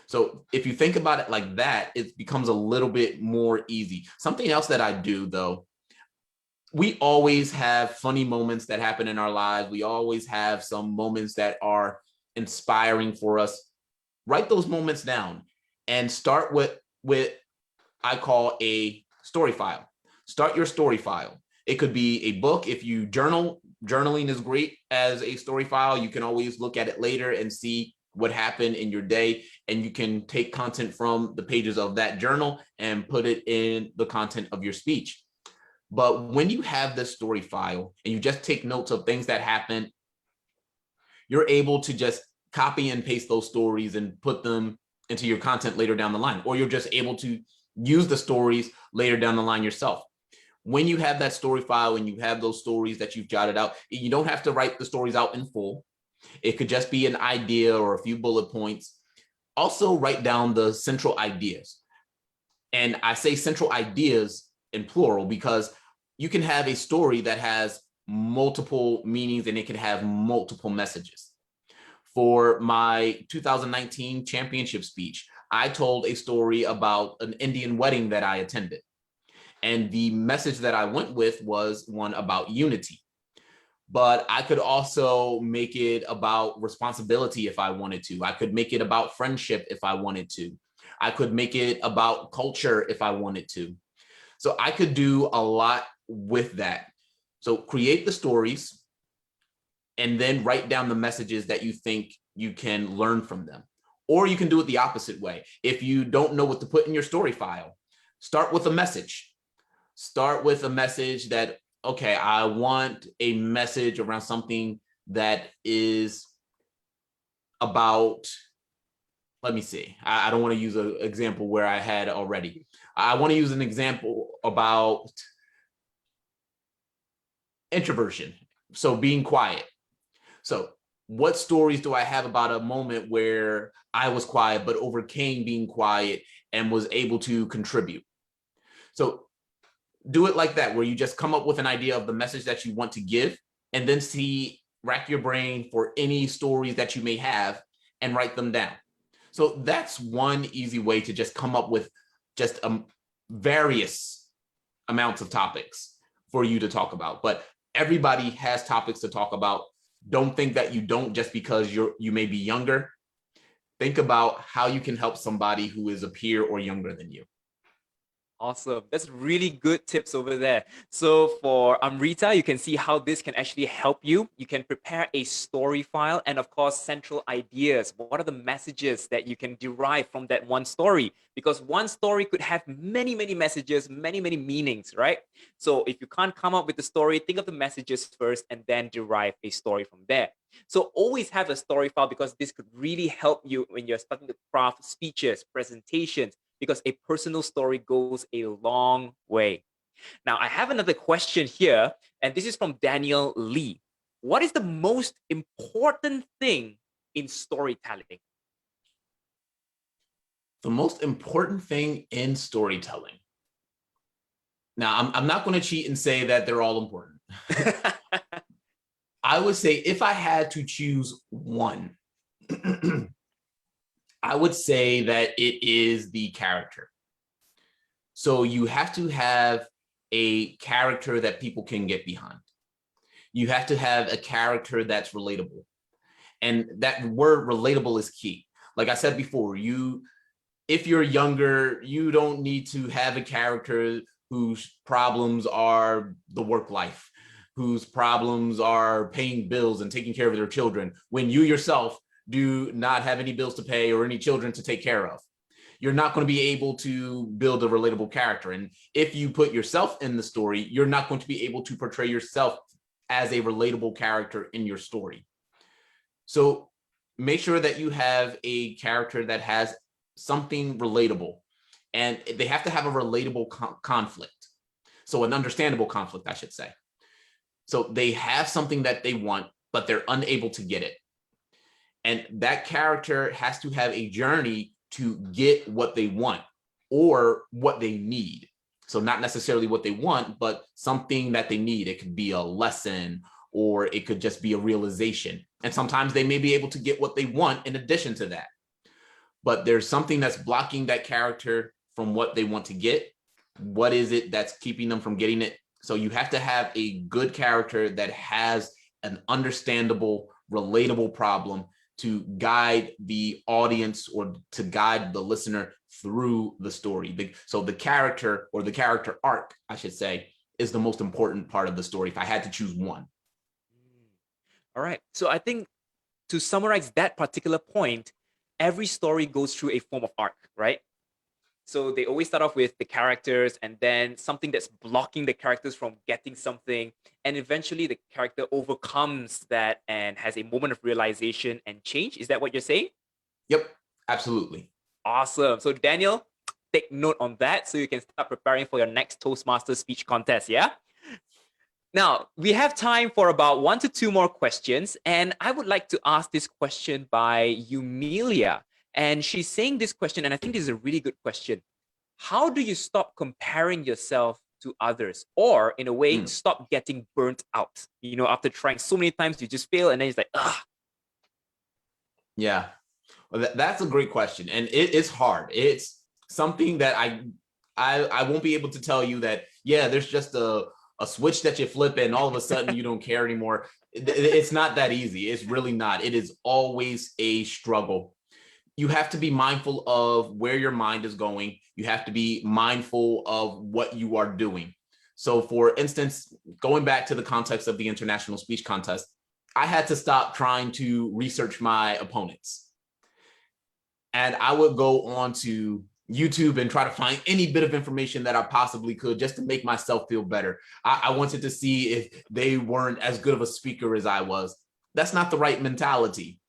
So if you think about it like that, it becomes a little bit more easy. Something else that I do, though, we always have funny moments that happen in our lives. We always have some moments that are inspiring for us. Write those moments down and start with I call a story file. Start your story file. It could be a book. If you journal, journaling is great as a story file. You can always look at it later and see what happened in your day, and you can take content from the pages of that journal and put it in the content of your speech. But when you have this story file and you just take notes of things that happen, you're able to just copy and paste those stories and put them into your content later down the line, or you're just able to use the stories later down the line yourself. When you have that story file and you have those stories that you've jotted out, you don't have to write the stories out in full. It could just be an idea or a few bullet points. Also write down the central ideas. And I say central ideas in plural because you can have a story that has multiple meanings and it can have multiple messages. For my 2019 championship speech, I told a story about an Indian wedding that I attended. And the message that I went with was one about unity. But I could also make it about responsibility if I wanted to. I could make it about friendship if I wanted to. I could make it about culture if I wanted to. So I could do a lot with that. So create the stories and then write down the messages that you think you can learn from them. Or you can do it the opposite way. If you don't know what to put in your story file, start with a message. Start with a message that, okay, I want a message around something that is about, let me see. I don't want to use an example where I had already. I want to use an example about introversion. So being quiet. So what stories do I have about a moment where I was quiet, but overcame being quiet and was able to contribute? So do it like that, where you just come up with an idea of the message that you want to give, and then rack your brain for any stories that you may have and write them down. So that's one easy way to just come up with just various amounts of topics for you to talk about. But everybody has topics to talk about. Don't think that you don't just because you may be younger. Think about how you can help somebody who is a peer or younger than you. Awesome. That's really good tips over there. So for Amrita, you can see how this can actually help you. You can prepare a story file and of course, central ideas. What are the messages that you can derive from that one story? Because one story could have many, many messages, many, many meanings, right? So if you can't come up with the story, think of the messages first and then derive a story from there. So always have a story file because this could really help you when you're starting to craft speeches, presentations, because a personal story goes a long way. Now, I have another question here, and this is from Daniel Lee. What is the most important thing in storytelling? The most important thing in storytelling. Now, I'm not going to cheat and say that they're all important. I would say if I had to choose one, I would say that it is the character. So you have to have a character that people can get behind. You have to have a character that's relatable. And that word relatable is key. Like I said before, if you're younger, you don't need to have a character whose problems are the work life, whose problems are paying bills and taking care of their children, when you yourself do not have any bills to pay or any children to take care of. You're not going to be able to build a relatable character. And if you put yourself in the story, you're not going to be able to portray yourself as a relatable character in your story. So make sure that you have a character that has something relatable. and they have to have a relatable conflict. So an understandable conflict, I should say. So they have something that they want, but they're unable to get it. And that character has to have a journey to get what they want or what they need. So not necessarily what they want, but something that they need. It could be a lesson, or it could just be a realization. And sometimes they may be able to get what they want in addition to that. But there's something that's blocking that character from what they want to get. What is it that's keeping them from getting it? So you have to have a good character that has an understandable, relatable problem to guide the audience or to guide the listener through the story. So the character, or the character arc, I should say, is the most important part of the story if I had to choose one. All right. So I think to summarize that particular point, every story goes through a form of arc, right? So they always start off with the characters and then something that's blocking the characters from getting something. And eventually the character overcomes that and has a moment of realization and change. Is that what you're saying? Yep, absolutely. Awesome. So Daniel, take note on that so you can start preparing for your next Toastmasters speech contest, yeah? Now, we have time for about 1 to 2 more questions. And I would like to ask this question by Eumelia. And she's saying this question, and I think this is a really good question. How do you stop comparing yourself to others? Or in a way, stop getting burnt out? You know, after trying so many times, you just fail, and then it's like, ugh. Yeah, well, that's a great question. And it's hard. It's something that I won't be able to tell you that, yeah, there's just a switch that you flip and all of a sudden you don't care anymore. It's not that easy. It's really not. It is always a struggle. You have to be mindful of where your mind is going. You have to be mindful of what you are doing. So for instance, going back to the context of the international speech contest, I had to stop trying to research my opponents. And I would go on to YouTube and try to find any bit of information that I possibly could just to make myself feel better. I wanted to see if they weren't as good of a speaker as I was. That's not the right mentality.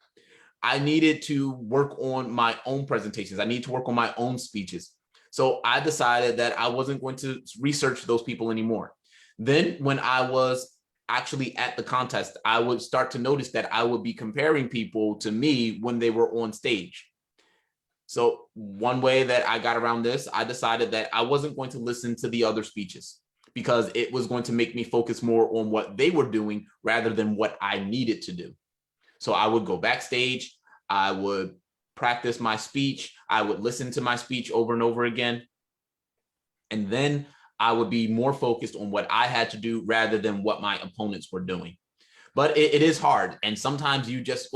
I needed to work on my own presentations. I need to work on my own speeches. So I decided that I wasn't going to research those people anymore. Then when I was actually at the contest, I would start to notice that I would be comparing people to me when they were on stage. So one way that I got around this, I decided that I wasn't going to listen to the other speeches because it was going to make me focus more on what they were doing rather than what I needed to do. So I would go backstage, I would practice my speech, I would listen to my speech over and over again. And then I would be more focused on what I had to do rather than what my opponents were doing. But it is hard. And sometimes you just,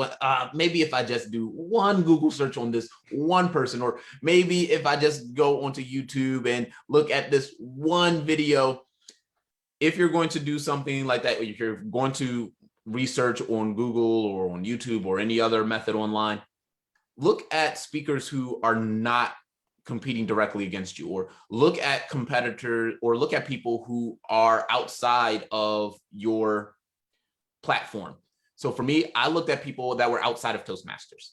maybe if I just do one Google search on this one person, or maybe if I just go onto YouTube and look at this one video. If you're going to do something like that, if you're going to research on Google or on YouTube or any other method online, look at speakers who are not competing directly against you, or look at competitors, or look at people who are outside of your platform. So for me, I looked at people that were outside of Toastmasters.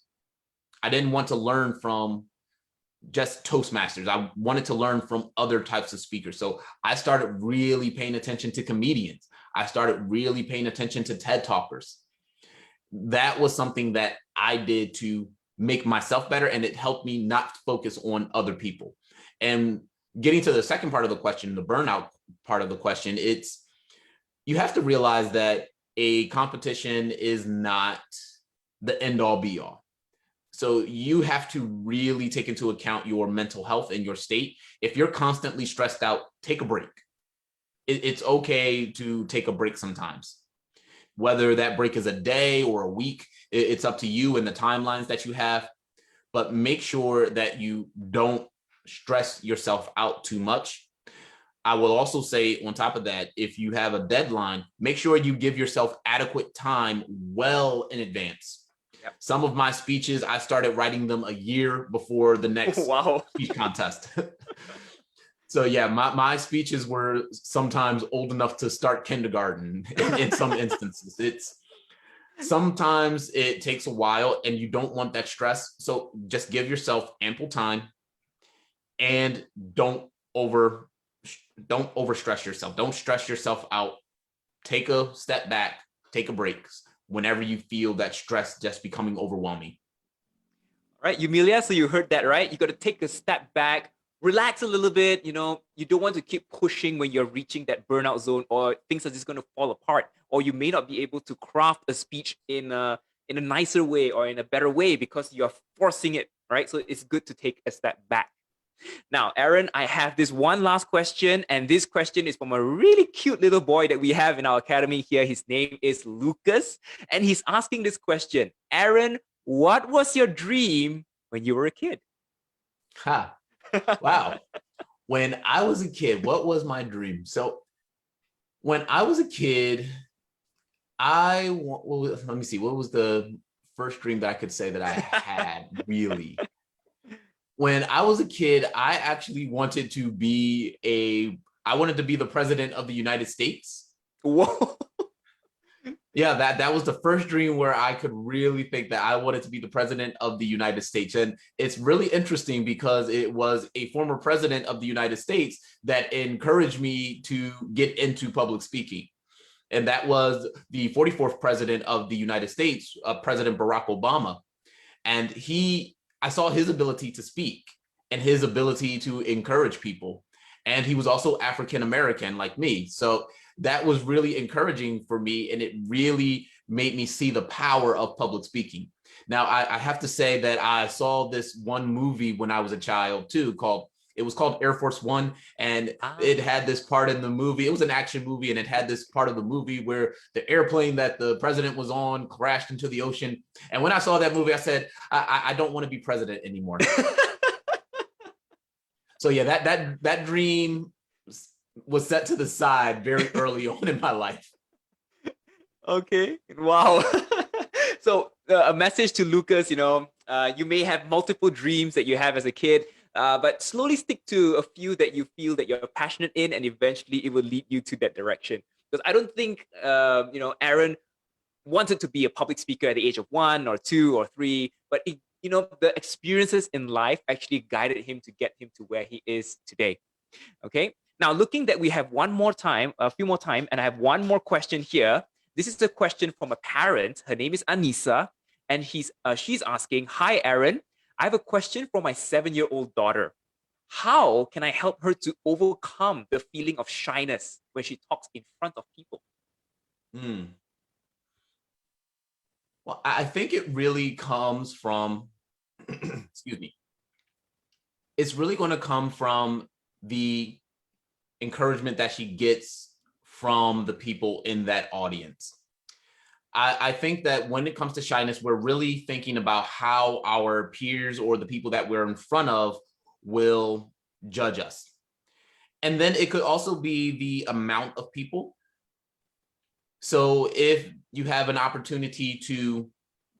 I didn't want to learn from just Toastmasters. I wanted to learn from other types of speakers. So I started really paying attention to comedians. I started really paying attention to TED Talkers. That was something that I did to make myself better, and it helped me not focus on other people. And getting to the second part of the question, the burnout part of the question, you have to realize that a competition is not the end all be all. So you have to really take into account your mental health and your state. If you're constantly stressed out, take a break. It's okay to take a break sometimes. Whether that break is a day or a week, it's up to you and the timelines that you have. But make sure that you don't stress yourself out too much. I will also say on top of that, if you have a deadline, make sure you give yourself adequate time well in advance. Yep. Some of my speeches, I started writing them a year before the next speech contest. So yeah, my speeches were sometimes old enough to start kindergarten in some instances. Sometimes it takes a while and you don't want that stress. So just give yourself ample time. and don't overstress yourself. Don't stress yourself out. Take a step back, take a break whenever you feel that stress just becoming overwhelming. Right, Yumilia, so you heard that, right? You got to take a step back, relax a little bit. You know, you don't want to keep pushing when you're reaching that burnout zone, or things are just going to fall apart, or you may not be able to craft a speech in a nicer way or in a better way because you're forcing it, right? So it's good to take a step back. Now, Aaron, I have this one last question, and this question is from a really cute little boy that we have in our academy here. His name is Lucas, and he's asking this question. Aaron, what was your dream when you were a kid? Ha. Wow. When I was a kid, what was my dream? So when I was a kid, let me see, what was the first dream that I could say that I had really? When I was a kid, I actually wanted to be the president of the United States. Whoa. Yeah, that was the first dream where I could really think that I wanted to be the president of the United States. And it's really interesting because it was a former president of the United States that encouraged me to get into public speaking. And that was the 44th president of the United States, President Barack Obama. And I saw his ability to speak and his ability to encourage people. And he was also African-American like me. So that was really encouraging for me. And it really made me see the power of public speaking. Now, I have to say that I saw this one movie when I was a child too, it was called Air Force One. And it had this part in the movie. It was an action movie. And it had this part of the movie where the airplane that the president was on crashed into the ocean. And when I saw that movie, I said, I don't want to be president anymore. So yeah, that dream was set to the side very early on in my life. Okay. Wow. So a message to Lucas, you may have multiple dreams that you have as a kid, but slowly stick to a few that you feel that you're passionate in, and eventually it will lead you to that direction. Because I don't think, Aaron wanted to be a public speaker at the age of 1 or 2 or 3, but the experiences in life actually guided him to get him to where he is today. Okay. Now, looking that we have a few more time, and I have one more question here. This is a question from a parent. Her name is Anissa, and she's asking, "Hi, Aaron. I have a question for my 7-year-old daughter. How can I help her to overcome the feeling of shyness when she talks in front of people?" Well, I think it really comes from, excuse me, it's really going to come from the encouragement that she gets from the people in that audience. I think that when it comes to shyness, we're really thinking about how our peers or the people that we're in front of will judge us. And then it could also be the amount of people. So if you have an opportunity to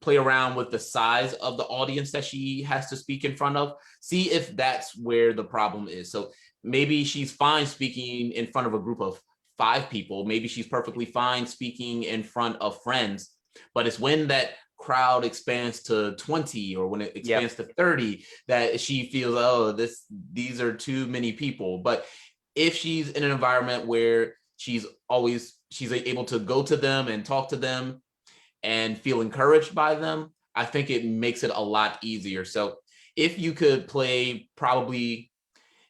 play around with the size of the audience that she has to speak in front of, see if that's where the problem is. So maybe she's fine speaking in front of a group of 5 people. Maybe she's perfectly fine speaking in front of friends, but it's when that crowd expands to 20 or when it expands to 30 that she feels, oh, these are too many people. But if she's in an environment where she's able to go to them and talk to them and feel encouraged by them, I think it makes it a lot easier. So if you could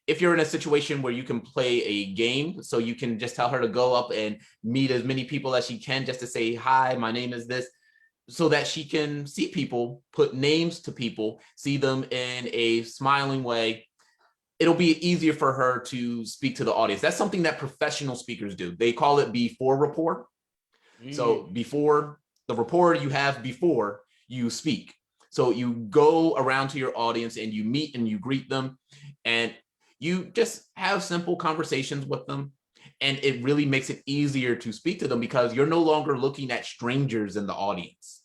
if you're in a situation where you can play a game, so you can just tell her to go up and meet as many people as she can just to say, "Hi, my name is this," so that she can see people, put names to people, see them in a smiling way. It'll be easier for her to speak to the audience. That's something that professional speakers do. They call it before rapport. So before the rapport you have before you speak. So you go around to your audience and you meet and you greet them and you just have simple conversations with them. And it really makes it easier to speak to them because you're no longer looking at strangers in the audience.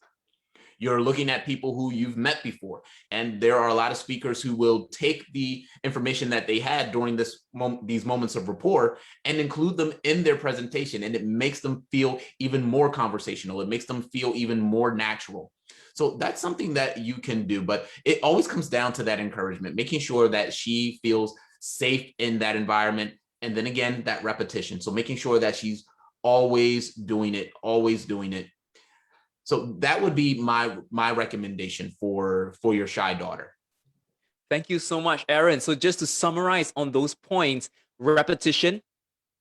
You're looking at people who you've met before. And there are a lot of speakers who will take the information that they had during these moments of rapport and include them in their presentation. And it makes them feel even more conversational. It makes them feel even more natural. So that's something that you can do, but it always comes down to that encouragement, making sure that she feels safe in that environment. And then again, that repetition. So making sure that she's always doing it, always doing it. So that would be my recommendation for your shy daughter. Thank you so much, Aaron. So just to summarize on those points, repetition.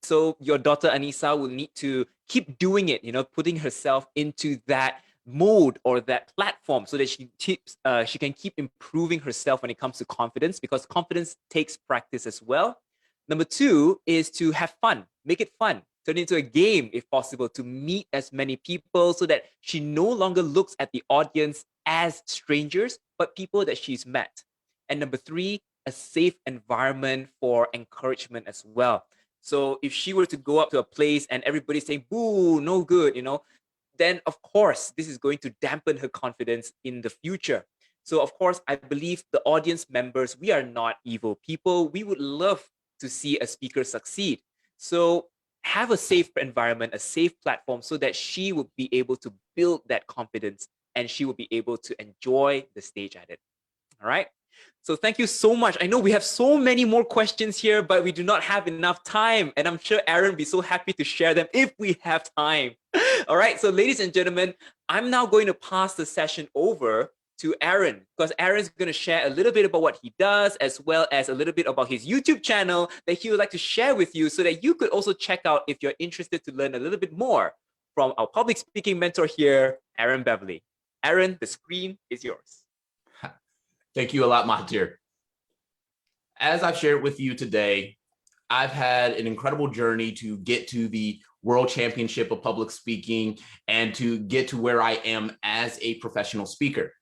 So your daughter Anissa will need to keep doing it, putting herself into that mode or that platform so that she can keep improving herself when it comes to confidence, because confidence takes practice as well. Number 2 is to have fun, make it fun. Turn it into a game, if possible, to meet as many people so that she no longer looks at the audience as strangers, but people that she's met. And number 3, a safe environment for encouragement as well. So if she were to go up to a place and everybody's saying, boo, no good, then of course, this is going to dampen her confidence in the future. So of course, I believe the audience members, we are not evil people. We would love to see a speaker succeed. So have a safe environment, a safe platform so that she will be able to build that confidence and she will be able to enjoy the stage at it. All right. So thank you so much. I know we have so many more questions here, but we do not have enough time. And I'm sure Aaron will be so happy to share them if we have time. All right. So ladies and gentlemen, I'm now going to pass the session over to Aaron, because Aaron's going to share a little bit about what he does, as well as a little bit about his YouTube channel that he would like to share with you so that you could also check out if you're interested to learn a little bit more from our public speaking mentor here, Aaron Beverly. Aaron, the screen is yours. Thank you a lot, Mahathir. As I've shared with you today, I've had an incredible journey to get to the World Championship of Public Speaking and to get to where I am as a professional speaker.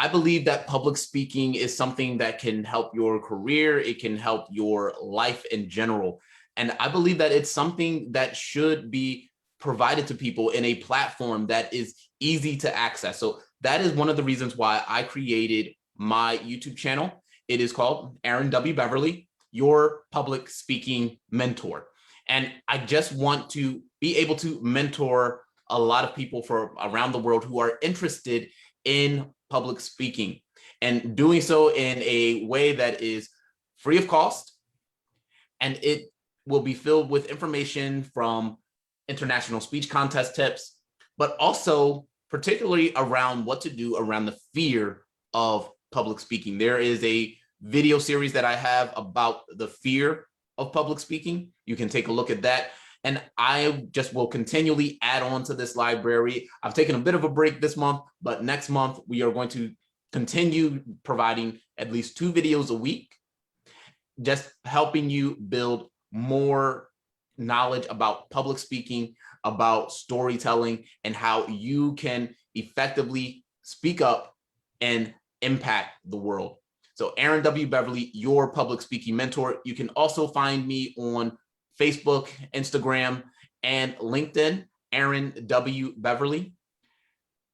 I believe that public speaking is something that can help your career. It can help your life in general. And I believe that it's something that should be provided to people in a platform that is easy to access. So that is one of the reasons why I created my YouTube channel. It is called Aaron W. Beverly, your public speaking mentor. And I just want to be able to mentor a lot of people from around the world who are interested in public speaking, and doing so in a way that is free of cost. And it will be filled with information from international speech contest tips, but also particularly around what to do around the fear of public speaking. There is a video series that I have about the fear of public speaking. You can take a look at that. And I just will continually add on to this library. I've taken a bit of a break this month, but next month we are going to continue providing at least 2 videos a week, just helping you build more knowledge about public speaking, about storytelling, and how you can effectively speak up and impact the world. So Aaron W. Beverly, your public speaking mentor. You can also find me on Facebook, Instagram, and LinkedIn, Aaron W. Beverly.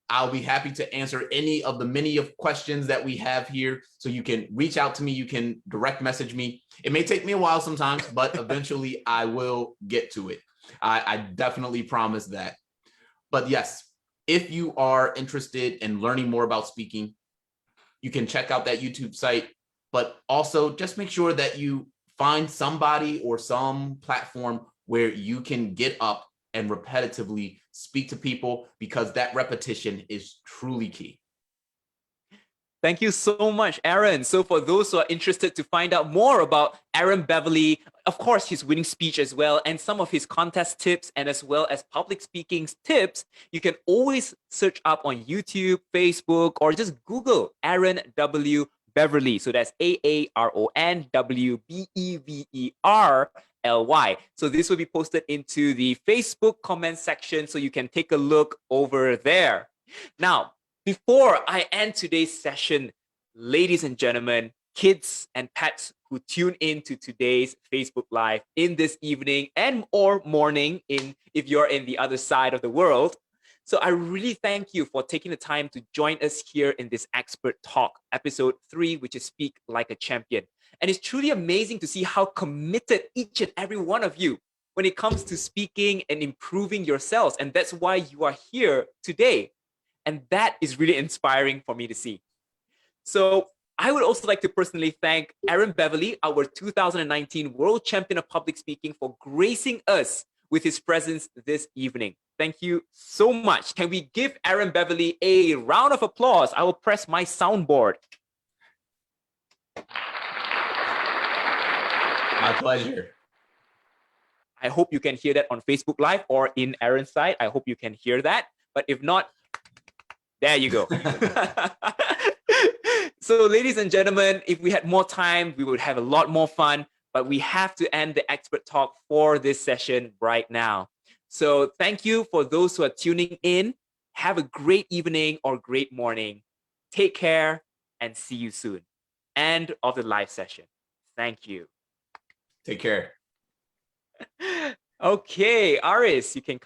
I'll be happy to answer any of the many of questions that we have here. So you can reach out to me. You can direct message me. It may take me a while sometimes, but eventually I will get to it. I definitely promise that. But yes, if you are interested in learning more about speaking, you can check out that YouTube site, but also just make sure that you find somebody or some platform where you can get up and repetitively speak to people, because that repetition is truly key. Thank you so much, Aaron. So for those who are interested to find out more about Aaron Beverly, of course, his winning speech as well, and some of his contest tips, and as well as public speaking tips, you can always search up on YouTube, Facebook, or just Google Aaron W. Beverly. So that's AARON So this will be posted into the Facebook comment section, so you can take a look over there. Now, before I end today's session, ladies and gentlemen, kids and pets who tune in to today's Facebook Live in this evening and or morning if you're in the other side of the world, So I really thank you for taking the time to join us here in this Expert Talk, episode 3, which is Speak Like a Champion. And it's truly amazing to see how committed each and every one of you when it comes to speaking and improving yourselves. And that's why you are here today. And that is really inspiring for me to see. So I would also like to personally thank Aaron Beverly, our 2019 World Champion of Public Speaking, for gracing us with his presence this evening. Thank you so much. Can we give Aaron Beverly a round of applause? I will press my soundboard. My pleasure. I hope you can hear that on Facebook Live or in Aaron's side. I hope you can hear that. But if not, there you go. So, ladies and gentlemen, if we had more time, we would have a lot more fun. But we have to end the Expert Talk for this session right now. So thank you for those who are tuning in. Have a great evening or great morning. Take care and see you soon. End of the live session. Thank you. Take care. Okay, Aris, you can